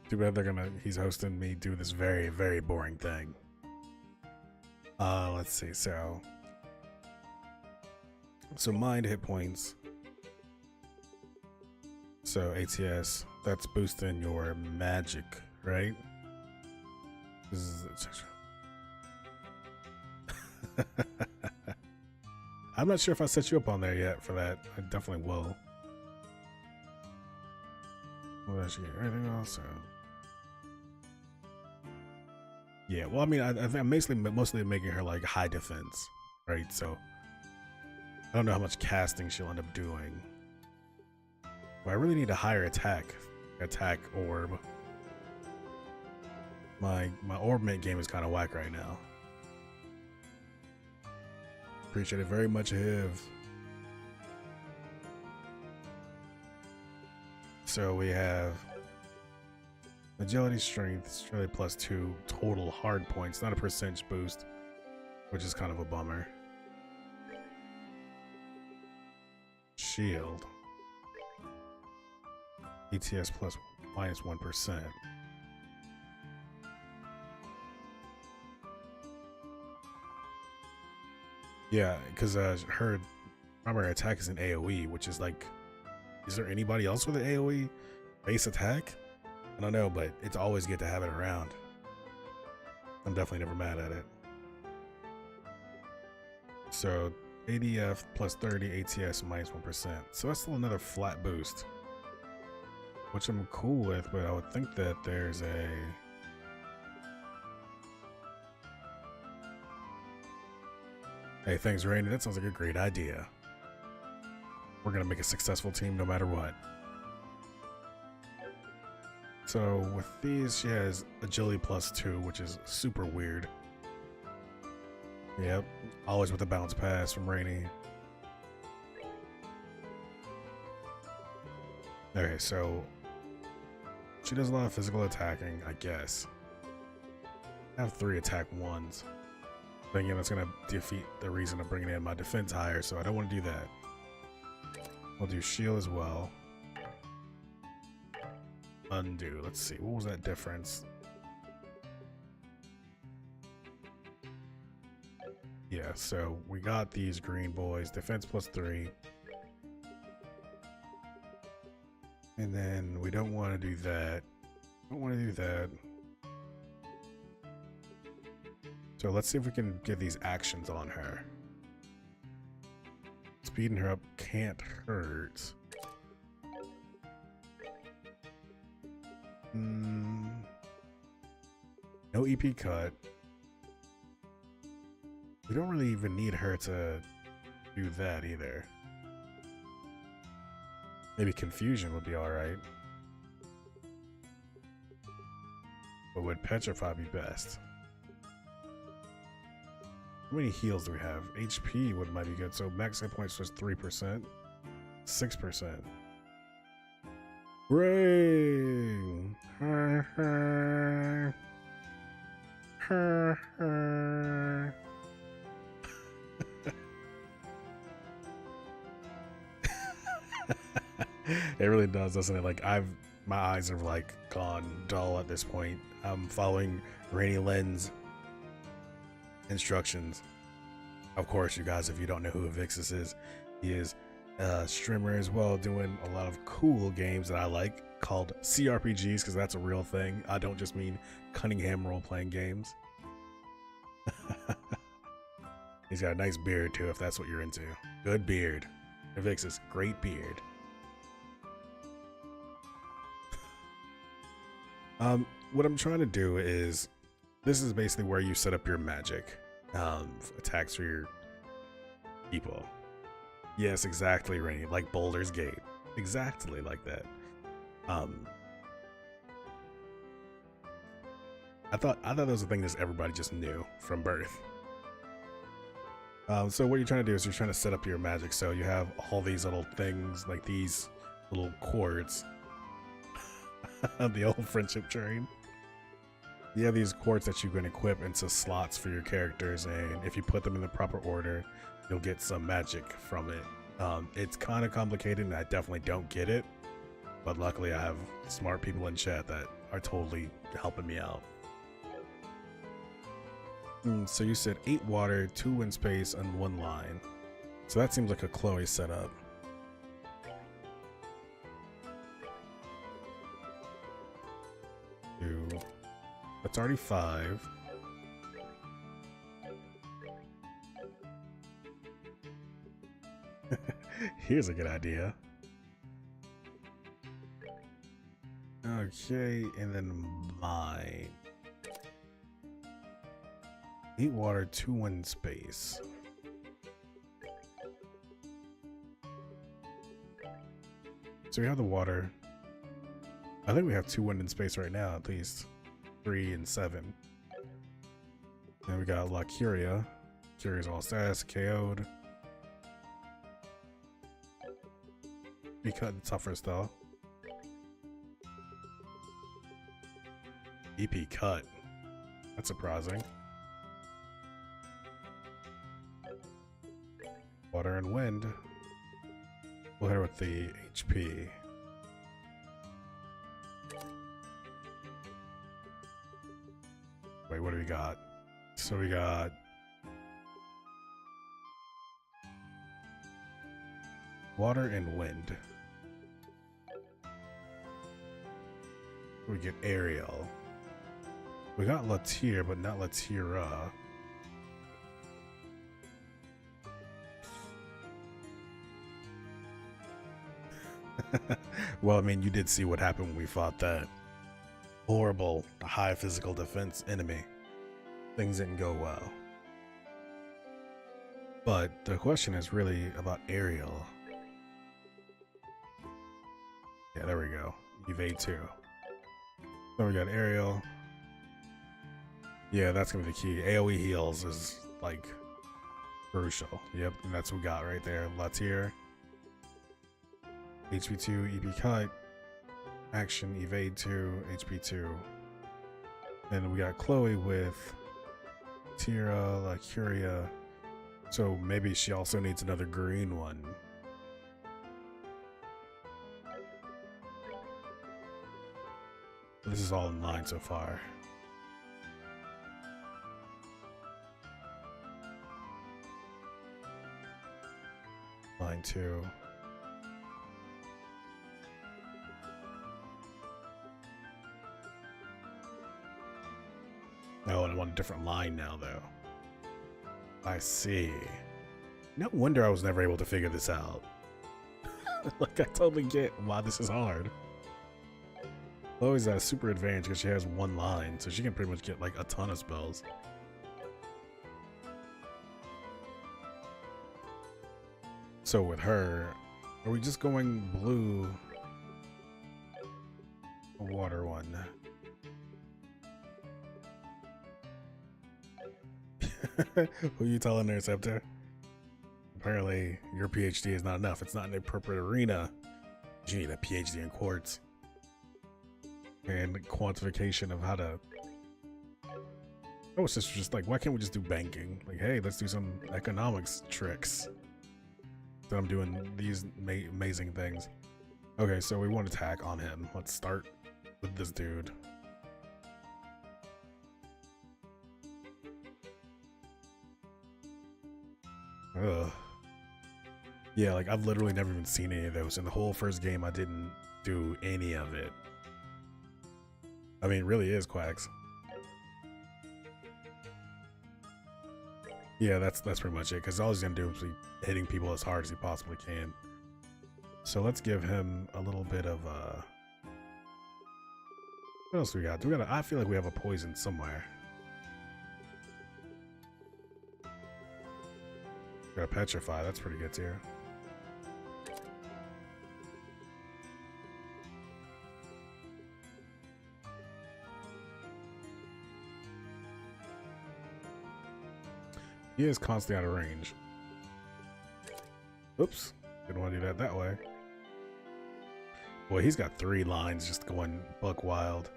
Too bad he's hosting me do this very, very boring thing. Let's see, so mind hit points. So ATS, that's boosting your magic, right? This is I'm not sure if I set you up on there yet for that. I definitely will. What else you get? Anything else? Yeah, well, I mean, I think I'm mostly making her like high defense, right? So I don't know how much casting she'll end up doing. But I really need a higher attack orb. My orb mate game is kind of whack right now. Appreciate it very much, Hiv. So we have agility, strength, strength +2 total hard points, not a percentage boost, which is kind of a bummer. Shield. ETS plus -1%. Yeah, because her primary attack is an AoE, which is like, is there anybody else with an AoE base attack? I don't know, but it's always good to have it around. I'm definitely never mad at it. So ADF plus 30, ATS -1%. So that's still another flat boost, which I'm cool with, but I would think that there's a... Hey, thanks, Rainy. That sounds like a great idea. We're gonna make a successful team no matter what. So with these, she has agility +2, which is super weird. Yep, always with a bounce pass from Rainy. Okay, so she does a lot of physical attacking, I guess. I have 3 attack 1s. But again, that's gonna defeat the reason of bringing in my defense higher, so I don't want to do that. We'll do shield as well. Undo. Let's see. What was that difference? Yeah, so we got these green boys. Defense +3. And then we don't want to do that. Don't want to do that. So let's see if we can get these actions on her. Speeding her up can't hurt. No EP cut. We don't really even need her to do that either. Maybe confusion would be alright. But would petrify be best? How many heals do we have? HP would might be good. So max hit points was 3%, 6%. Ring. It really does, doesn't it? Like my eyes are like gone dull at this point. I'm following Rainy Lynn's instructions. Of course, you guys, if you don't know who Avixis is, he is a streamer as well, doing a lot of cool games that I like called CRPGs, because that's a real thing. I don't just mean Cunningham role-playing games. He's got a nice beard too, if that's what you're into. Good beard. Avixis, great beard. What I'm trying to do is, this is basically where you set up your magic attacks for your people. Yes, exactly, Rainy, like Baldur's Gate, exactly like that. I thought that was a thing that everybody just knew from birth. So what you're trying to do is you're trying to set up your magic. So you have all these little things, like these little cords. The old friendship train. You have these cords that you can equip into slots for your characters, and if you put them in the proper order, you'll get some magic from it. It's kind of complicated, and I definitely don't get it, but luckily I have smart people in chat that are totally helping me out. So you said 8 water, 2 wind space, and 1 line. So that seems like a Chloe setup. That's already 5. Here's a good idea. Okay, and then mine. 8 water, 2 wind space. So we have the water. I think we have 2 wind and space right now, at least. 3 and 7. Then we got La Curia. Curia's all status, KO'd. We cut the toughest though. EP cut. That's surprising. Water and wind. We'll hit her with the HP. Wait, what do we got? So we got water and wind. We get Ariel. We got Latir, but not Latira. Well, I mean, you did see what happened when we fought that horrible high physical defense enemy. Things didn't go well. But the question is really about Ariel. Yeah, there we go. Evade 2. Then we got Ariel. Yeah, that's gonna be the key. AoE heals is like crucial. Yep, and that's what we got right there. Latir. HP2, EP cut. Action, evade 2, HP 2. And we got Chloe with Tira, La Curia. So maybe she also needs another green one. This is all in line so far. Line 2. Oh, and I'm on a different line now, though. I see. No wonder I was never able to figure this out. Like, I totally get why this is hard. Chloe's at a super advantage because she has 1 line, so she can pretty much get, like, a ton of spells. So with her, are we just going blue? A water one. Who you telling there, Scepter? Apparently, your PhD is not enough. It's not an appropriate arena. You need a PhD in quartz and quantification of how to. Oh, it's just like, why can't we just do banking? Like, hey, let's do some economics tricks. Then I'm doing these amazing things. Okay, so we want to attack on him. Let's start with this dude. Ugh. Yeah, like I've literally never even seen any of those. In the whole first game, I didn't do any of it. I mean, it really is Quacks. Yeah, that's pretty much it. Because all he's gonna do is be hitting people as hard as he possibly can. So let's give him a little bit of what else we got? I feel like we have a poison somewhere. Got a petrify. That's pretty good too. He is constantly out of range. Oops. Didn't want to do that way. Boy, he's got 3 lines just going buck wild.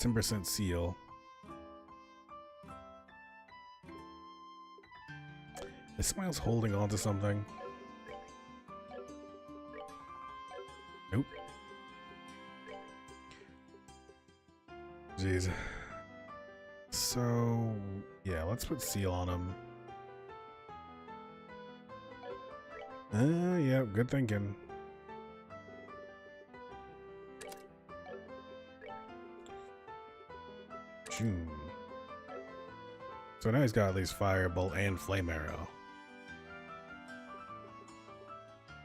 10% seal. Is somebody else holding on to something? Nope. Jeez. So, yeah, let's put seal on him. Yeah, good thinking. June. So now he's got at least firebolt and flame arrow.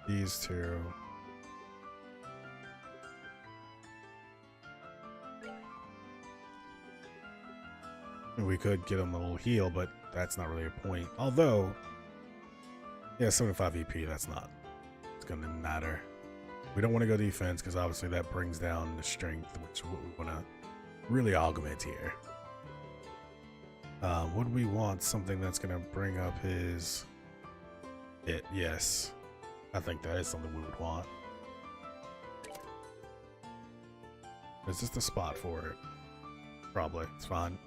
These two. We could get him a little heal, but that's not really a point. Although, yeah, 75 EP, that's not. It's going to matter. We don't want to go defense because obviously that brings down the strength, which is what we want to really augment here. Would we want something that's going to bring up his... Yes. I think that is something we would want. Is this the spot for it? Probably. It's fine.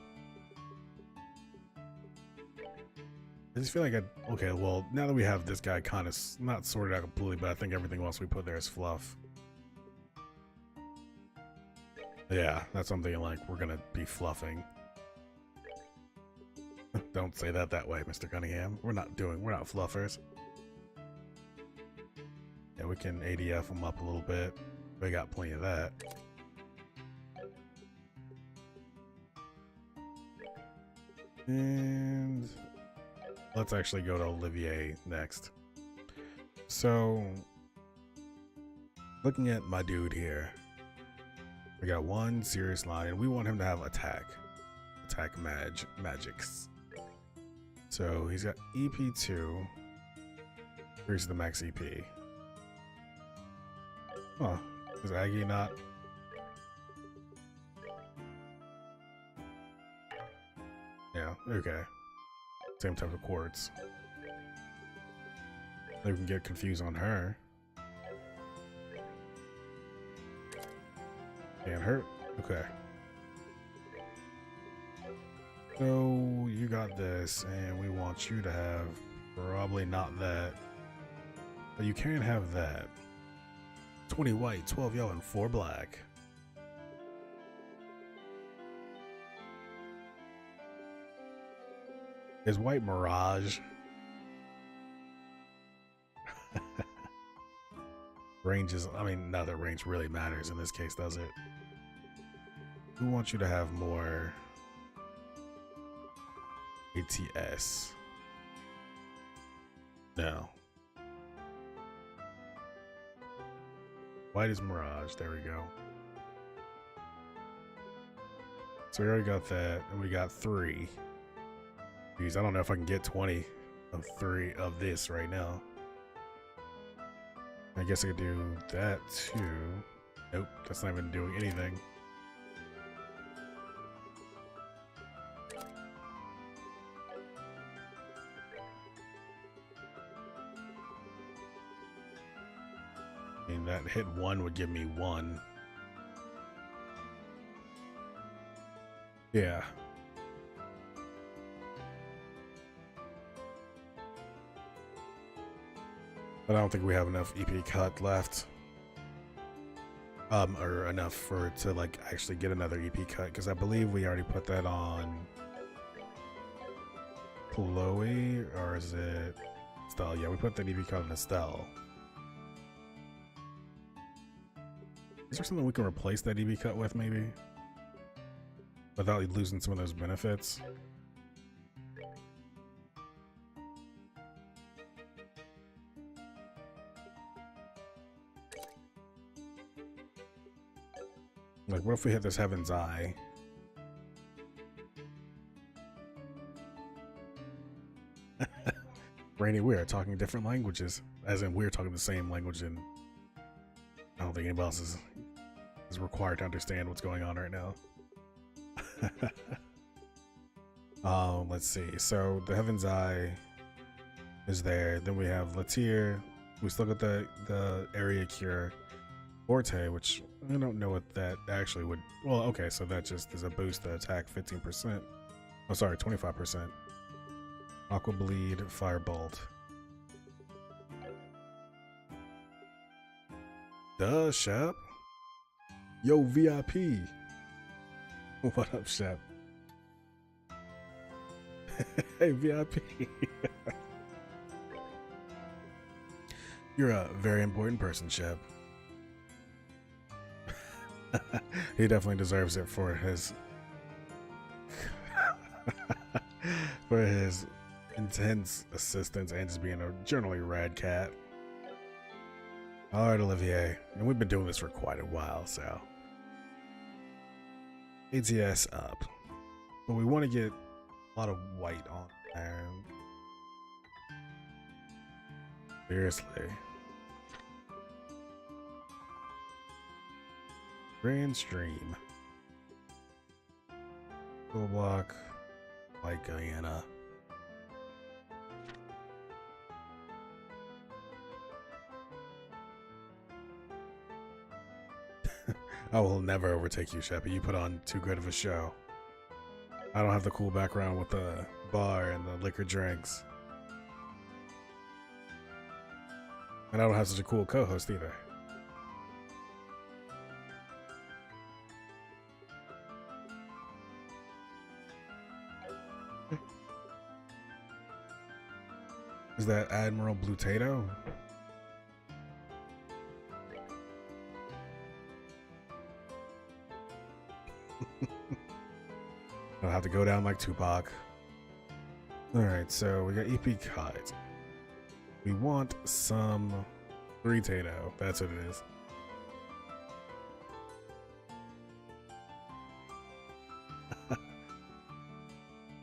I just feel like okay, well, now that we have this guy kind of not sorted out completely, but I think everything else we put there is fluff. Yeah, that's something like we're gonna be fluffing. Don't say that way, Mr. Cunningham. We're not fluffers. Yeah, we can ADF them up a little bit. We got plenty of that. And let's actually go to Olivier next. So, looking at my dude here, we got 1 serious line, and we want him to have attack magics. So he's got EP2. Here's the max EP. Huh? Is Aggie not? Yeah. Okay. Same type of quartz. Maybe we can get confused on her. Can't hurt. Okay. So you got this, and we want you to have probably not that, but you can have that. 20 white, 12 yellow, and 4 black. Is white Mirage? Range is, I mean, not that range really matters in this case, does it? Who wants you to have more ATS? No. White is Mirage, there we go. So we already got that, and we got 3. Jeez, I don't know if I can get 20 of 3 of this right now. I guess I could do that too. Nope, that's not even doing anything. I mean, that hit 1 would give me 1. Yeah. But I don't think we have enough EP cut left. Or enough for it to like actually get another EP cut, because I believe we already put that on Chloe, or is it Estelle? Yeah, we put that EP cut on Estelle. Is there something we can replace that EP cut with, maybe? Without losing some of those benefits? Like, what if we hit this Heaven's Eye? Rainy, we are talking different languages. As in, we're talking the same language, and I don't think anybody else is required to understand what's going on right now. Let's see. So, the Heaven's Eye is there. Then we have Latier. We still got the Area Cure. Forte, which I don't know what that actually would. Well, okay, so that just is a boost to attack 15%. Oh, sorry, 25%. Aqua Bleed, Firebolt. Duh, Shep. Yo, VIP. What up, Shep? Hey, VIP. You're a very important person, Shep. He definitely deserves it for his intense assistance and just being a generally rad cat. All right, Olivier, and we've been doing this for quite a while, so ATS up, but we want to get a lot of white on there. Seriously. Grand Stream. Full block. Like Guyana. I will never overtake you, Sheppy. You put on too good of a show. I don't have the cool background with the bar and the liquor drinks. And I don't have such a cool co-host either. Is that Admiral Blue Tato? I'll have to go down like Tupac. Alright, so we got EP cut. We want some 3 Tato. That's what it is.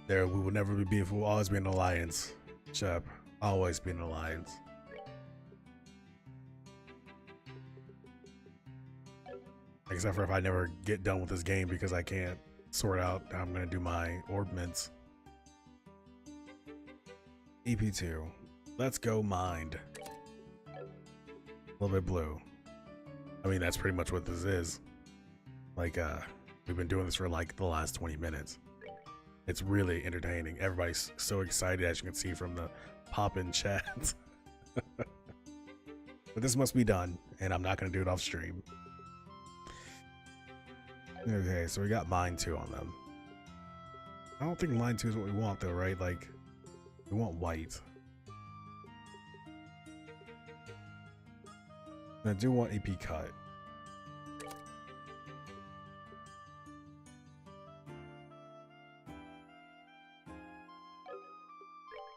There, we will never be beef. We'll always be an alliance. Shep. Always be an alliance. Except for if I never get done with this game because I can't sort out how I'm going to do my orb mints. EP2. Let's go mind. A little bit blue. I mean, that's pretty much what this is. Like, we've been doing this for like the last 20 minutes. It's really entertaining. Everybody's so excited, as you can see from the pop-in chat. But this must be done, and I'm not going to do it off stream. Okay, so we got Mine 2 on them. I don't think Mine 2 is what we want, though, right? Like, we want white. And I do want EP cut.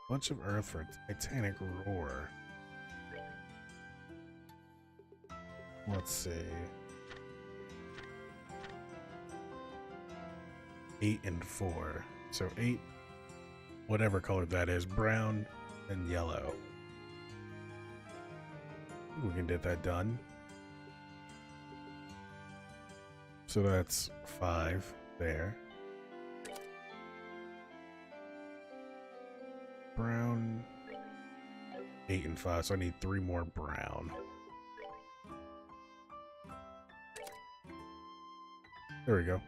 Bunch of Earth for Titanic Roar. Let's see. 8 and 4. So 8, whatever color that is, brown and yellow. We can get that done. So that's 5 there. Brown, 8 and 5, so I need 3 more brown. There we go.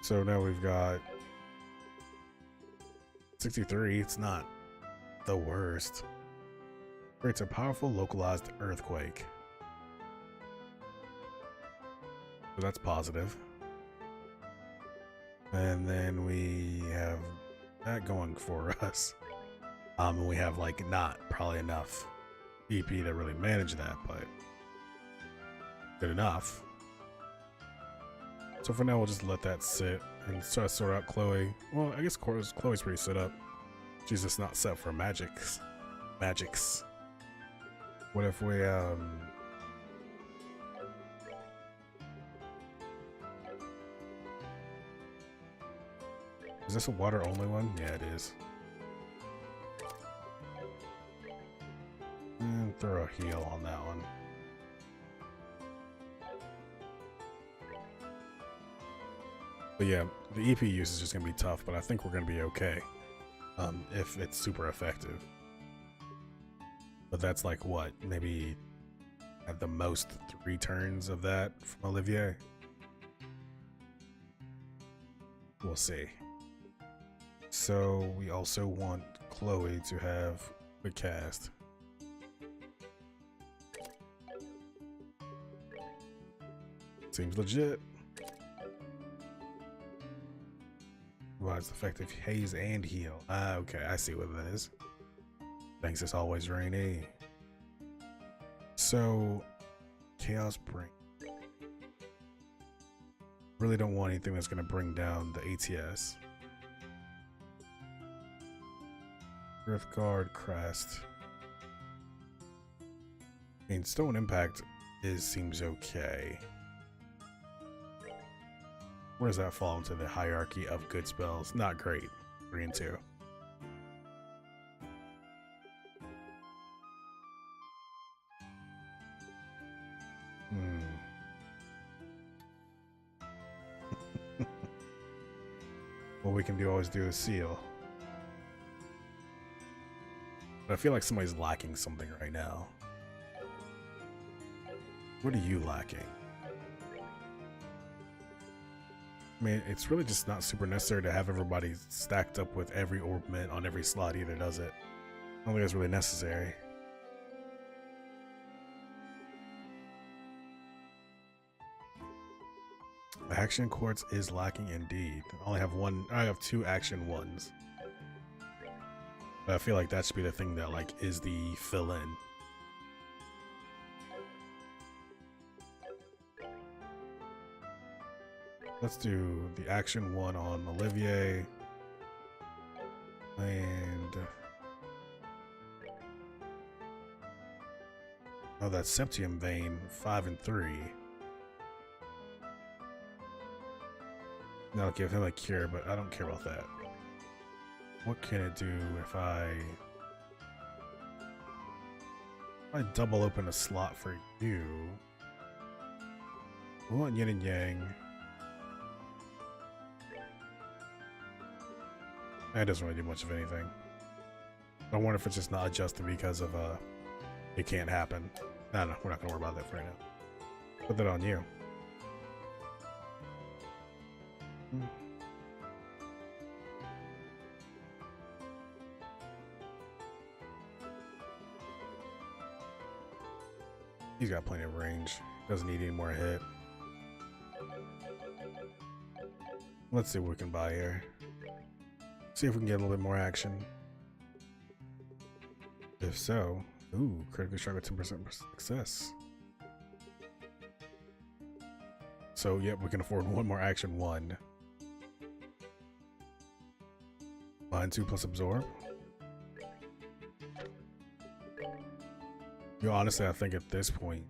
So now we've got 63. It's not the worst. Creates a powerful localized earthquake. So that's positive. And then we have that going for us. And we have like not probably enough EP to really manage that, but good enough. So for now, we'll just let that sit and try to sort out Chloe. Well, I guess Chloe's pretty set up. She's just not set for magics. What if we is this a water only one? Yeah, it is. And throw a heal on that one. But yeah, the EP use is just gonna be tough, but I think we're gonna be okay. If it's super effective. But that's like what, maybe at the most 3 turns of that from Olivier? We'll see. So we also want Chloe to have the cast. Seems legit. Provides effective haze and heal. Ah, okay, I see what that is. Thanks, it's always rainy. So, Chaos Bring. Really don't want anything that's going to bring down the ATS. Earthguard Crest. I mean, Stone Impact seems okay. Where does that fall into the hierarchy of good spells? Not great. 3 and 2. What we can always do is seal. But I feel like somebody's lacking something right now. What are you lacking? I mean, it's really just not super necessary to have everybody stacked up with every orb mint on every slot either, does it? I don't think it's really necessary. The action quartz is lacking indeed. I have 2 action ones. But I feel like that should be the thing that like is the fill in. Let's do the action 1 on Olivier. And oh, that's Septium Vein 5 and 3. Now I'll give him a cure, but I don't care about that. What can it do if I double open a slot for you? We want Yin and Yang. That doesn't really do much of anything. I wonder if it's just not adjusted because of it can't happen. No, we're not gonna worry about that for right now. Put that on you. He's got plenty of range. Doesn't need any more hit. Let's see what we can buy here. See if we can get a little bit more action. If so, ooh, critical strike with 10% success. So, yep, we can afford 1 more action 1. Bind 2 plus absorb. You know, honestly, I think at this point,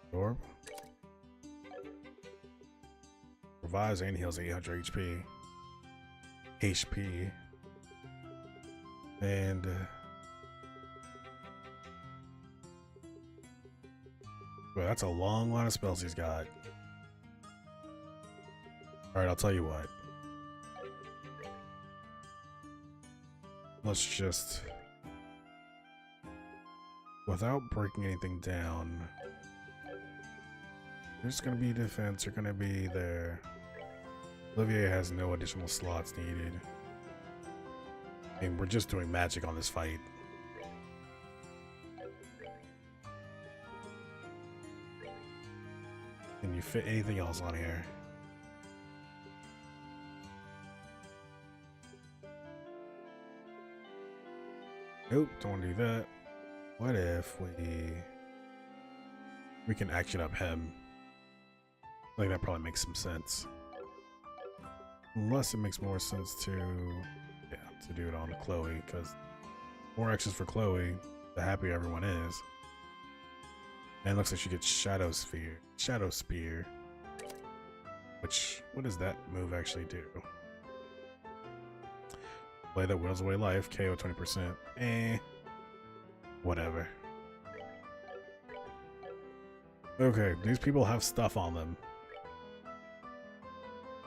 absorb. Revives and heals 800 HP. And well, that's a long line of spells he's got. Alright, I'll tell you what. let's just, without breaking anything down, there's gonna be defense, you're gonna be there. Olivier has no additional slots needed. I mean, we're just doing magic on this fight. Can you fit anything else on here? Nope, don't want to do that. What if we can action up him? I think that probably makes some sense. Unless it makes more sense to do it on Chloe, because more actions for Chloe, the happier everyone is. And it looks like she gets Shadow Spear. Which, what does that move actually do? Play that whittles away life, KO 20%. Whatever. Okay, these people have stuff on them.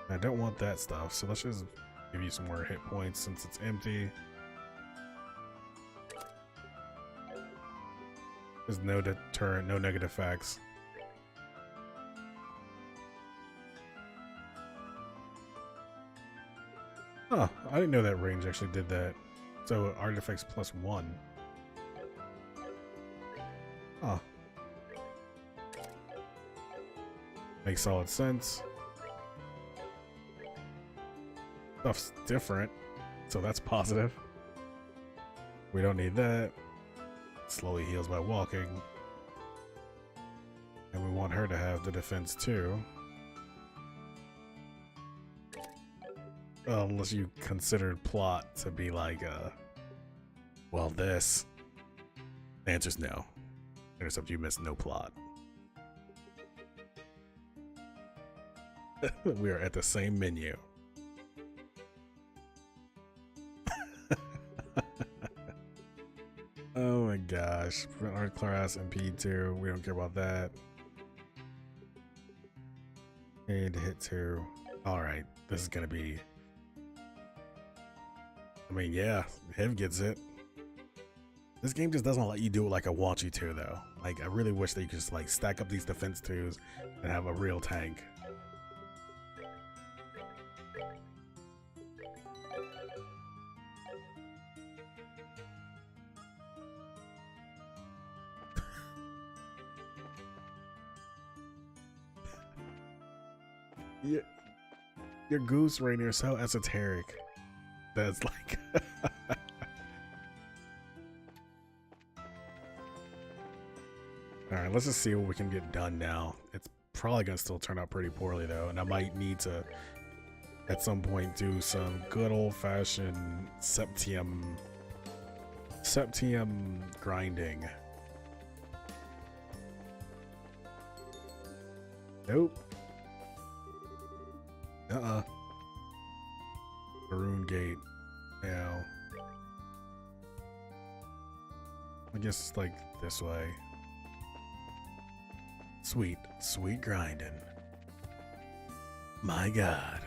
I don't want that stuff, so let's just give you some more hit points since it's empty. There's no deterrent, no negative effects. Huh, I didn't know that range actually did that. So artifacts +1. Huh. Makes solid sense. Stuff's different, so that's positive. We don't need that. Slowly heals by walking. And we want her to have the defense too. Unless you considered plot to be like, well, this. The answer's no. Intercept, you missed no plot. We are at the same menu. Oh my gosh. Art class MP2. We don't care about that. Need to hit 2. Alright. This is gonna be. I mean, yeah, Hiv gets it. This game just doesn't let you do it like I want you to, though. Like, I really wish that you could just, like, stack up these defense 2s and have a real tank. Your goose Rainier is so esoteric. That's like Alright, let's just see what we can get done now. It's probably gonna still turn out pretty poorly though, and I might need to at some point do some good old-fashioned septium grinding. Nope. Maroon Gate. Now, I guess it's like this way. Sweet grinding. My God.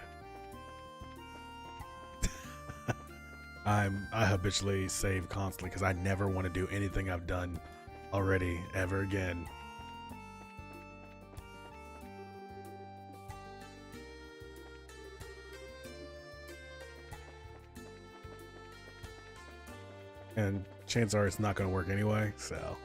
I habitually save constantly because I never want to do anything I've done already ever again. And chances are it's not going to work anyway, so.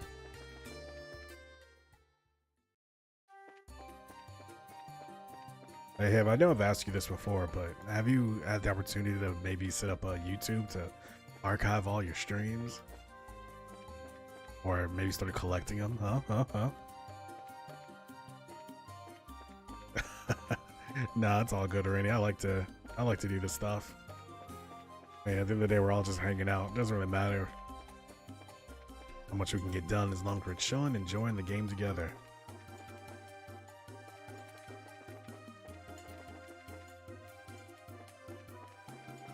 Hey, Hiv, I know I've asked you this before, but have you had the opportunity to maybe set up a YouTube to archive all your streams? Or maybe start collecting them? Huh? Nah, it's all good, Rainy. I like to do this stuff. Man, at the end of the day, we're all just hanging out. It doesn't really matter how much we can get done as long as we're chilling, enjoying the game together.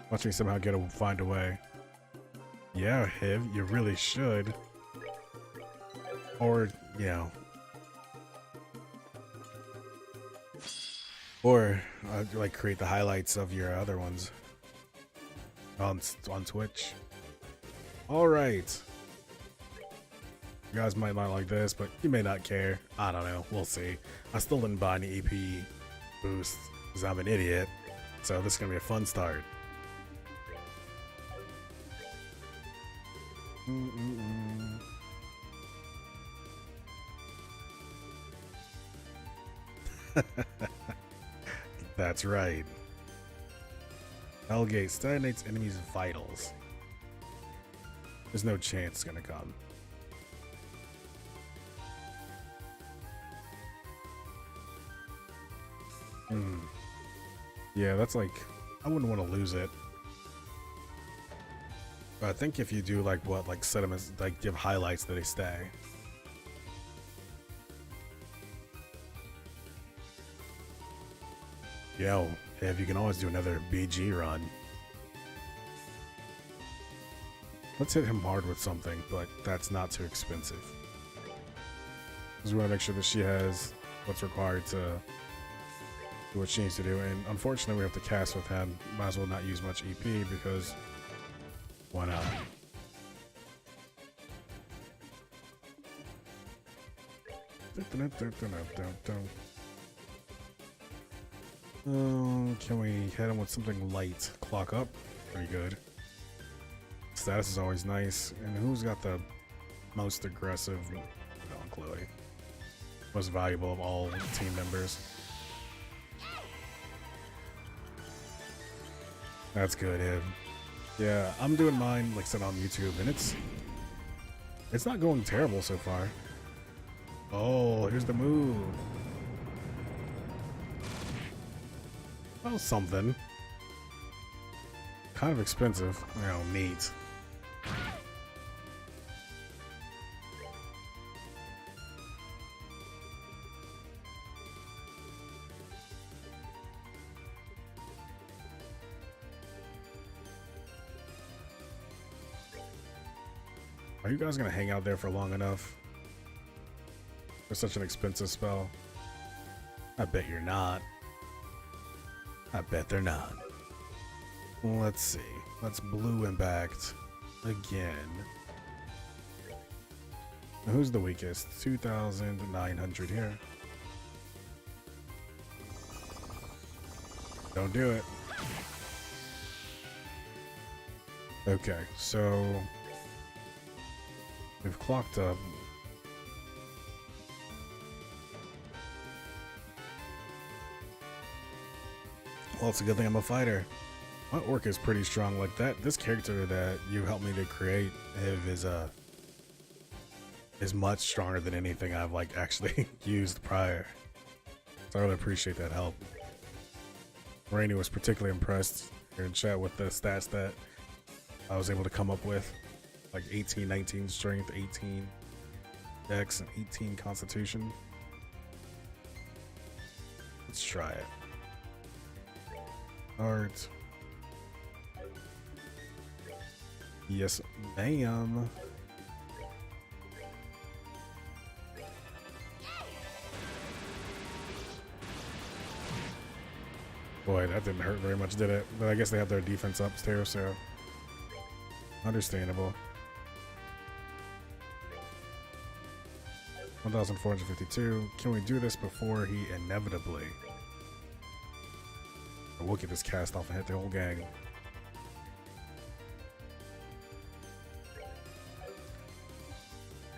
Watch me somehow find a way. Yeah, Hiv, you really should. Or, you know. Or, like, create the highlights of your other ones on Twitch. All right. You guys might not like this, but you may not care. I don't know. We'll see. I still didn't buy any EP boosts because I'm an idiot. So this is going to be a fun start. That's right. Hellgate stagnates enemies' vitals. There's no chance it's gonna come. Yeah, that's like, I wouldn't want to lose it. But I think if you do like what, like set them as, like give highlights that they stay. Yo, if you can always do another BG run. Let's hit him hard with something, but that's not too expensive. Just want to make sure that she has what's required to do what she needs to do. And unfortunately, we have to cast with him. Might as well not use much EP because why not? Can we hit him with something light? Clock up. Pretty good. Status is always nice. And who's got the most aggressive? No, Chloe. Most valuable of all team members. That's good, Ed. Yeah, I'm doing mine, like I said, on YouTube, and it's not going terrible so far. Oh, here's the move. Well, something. Kind of expensive. Oh, neat. Are you guys gonna hang out there for long enough? For such an expensive spell? I bet you're not. I bet they're not. Let's see. Let's blue impact again. Now, who's the weakest? 2,900 here. Don't do it. Okay, so we've clocked up. Well, it's a good thing I'm a fighter. My orc is pretty strong like that. This character that you helped me to create is much stronger than anything I've like actually used prior. So I really appreciate that help. Rainy was particularly impressed here in chat with the stats that I was able to come up with. Like 18, 19 strength, 18 dex, and 18 constitution. Let's try it. Art. Yes, ma'am. Boy, that didn't hurt very much, did it? But I guess they have their defense upstairs, so understandable. 1,452. Can we do this before he inevitably? We'll get this cast off and hit the whole gang.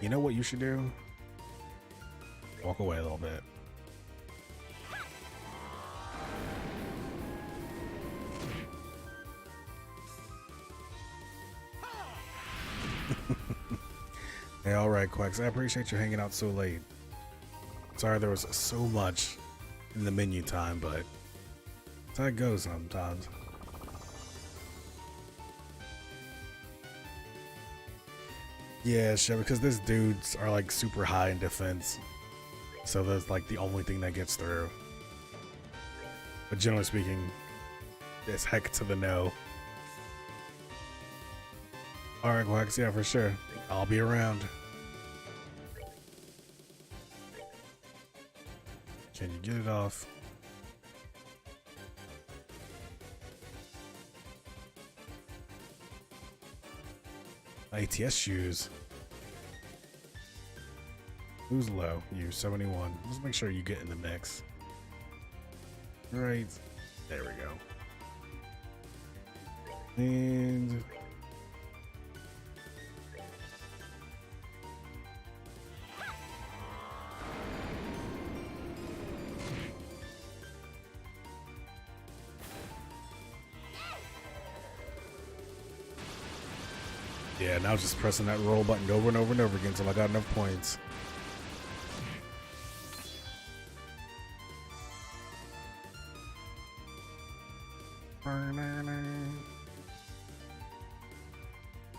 You know what you should do? Walk away a little bit. Hey, alright, Quacks. I appreciate you hanging out so late. Sorry there was so much in the menu time, but that's how it goes sometimes. Yeah, sure, because these dudes are like super high in defense. So that's like the only thing that gets through. But generally speaking, it's heck to the no. Alright, Quacks, yeah, for sure. I'll be around. Can you get it off? ATS shoes. Who's low? You, 71. Let's make sure you get in the mix. Right. There we go. And yeah, now just pressing that roll button over and over and over again until I got enough points.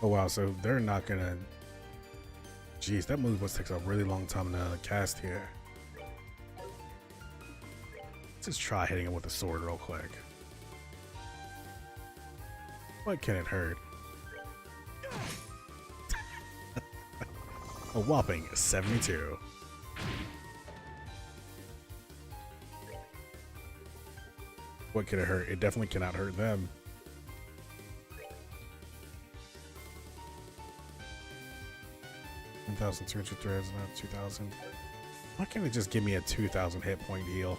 Oh wow, so they're not gonna. Jeez, that move must take a really long time to cast here. Let's just try hitting him with a sword real quick. What can it hurt? A whopping 72. What could it hurt? It definitely cannot hurt them. $1,200 threads, not 2,000. Why can't it just give me a 2,000 hit point heal?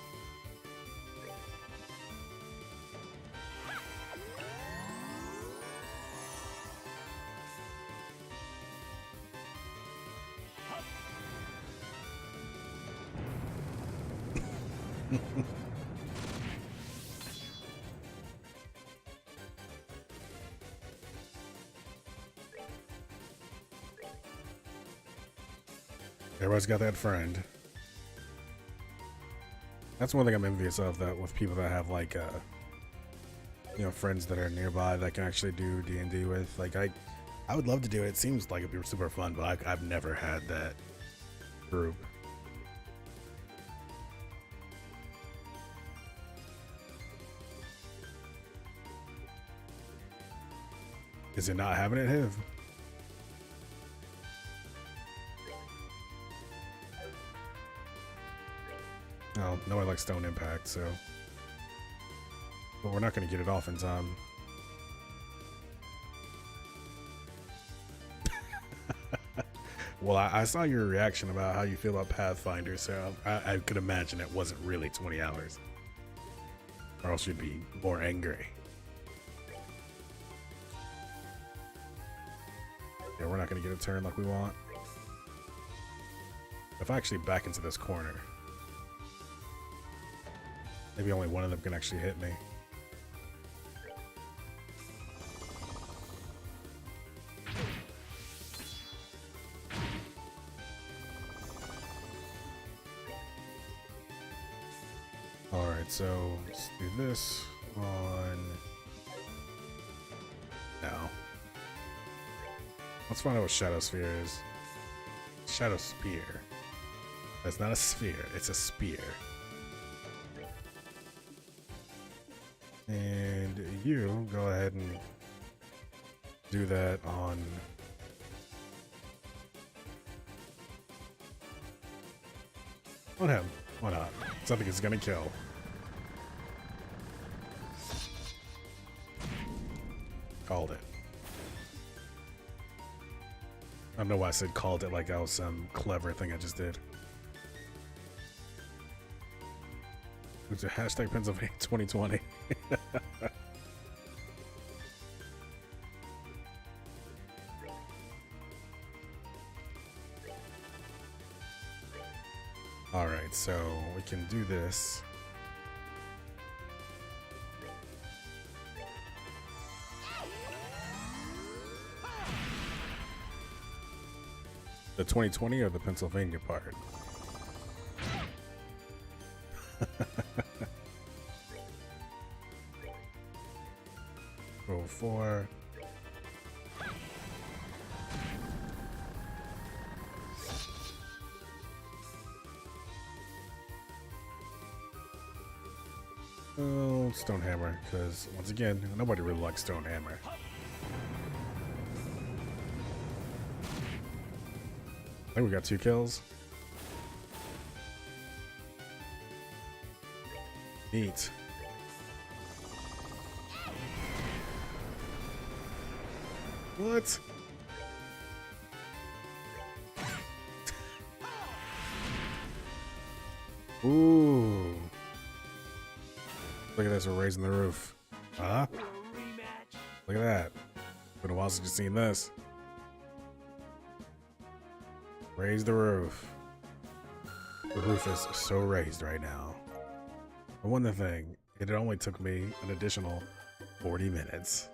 Everybody's got that friend. That's one thing I'm envious of, that with people that have like you know, friends that are nearby that can actually do D&D with. Like I would love to do it. It seems like it'd be super fun, but I've never had that group. Is it not having it, Hiv? Oh, no, I like Stone Impact, so. But we're not going to get it off in time. Well, I saw your reaction about how you feel about Pathfinder, so I could imagine it wasn't really 20 hours. Or else you'd be more angry. Yeah, we're not going to get a turn like we want. If I actually back into this corner, maybe only one of them can actually hit me. Alright, so let's do this on now. Let's find out what Shadow Sphere is. Shadow Spear. That's not a sphere, it's a spear. And you go ahead and do that on him. Why not? Something is gonna kill. Called it. I don't know why I said called it like that was some clever thing I just did. It's a hashtag Pennsylvania 2020. Alright, so we can do this. The 2020 or the Pennsylvania part? Roll 4. Oh, Stonehammer, because once again, nobody really likes Stonehammer. I think we got 2 kills. Neat. What? Ooh. Look at this, we're raising the roof. Huh? Look at that. Been a while since you've seen this. Raise the roof. The roof is so raised right now. And one thing, it only took me an additional 40 minutes.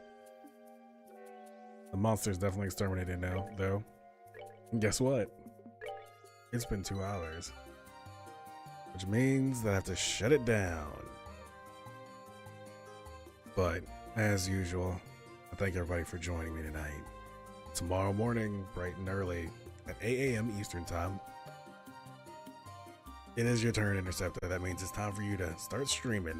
The monster's definitely exterminated now, though. And guess what? It's been 2 hours. Which means that I have to shut it down. But, as usual, I thank everybody for joining me tonight. Tomorrow morning, bright and early, at 8 a.m. Eastern Time, it is your turn, Interceptor. That means it's time for you to start streaming.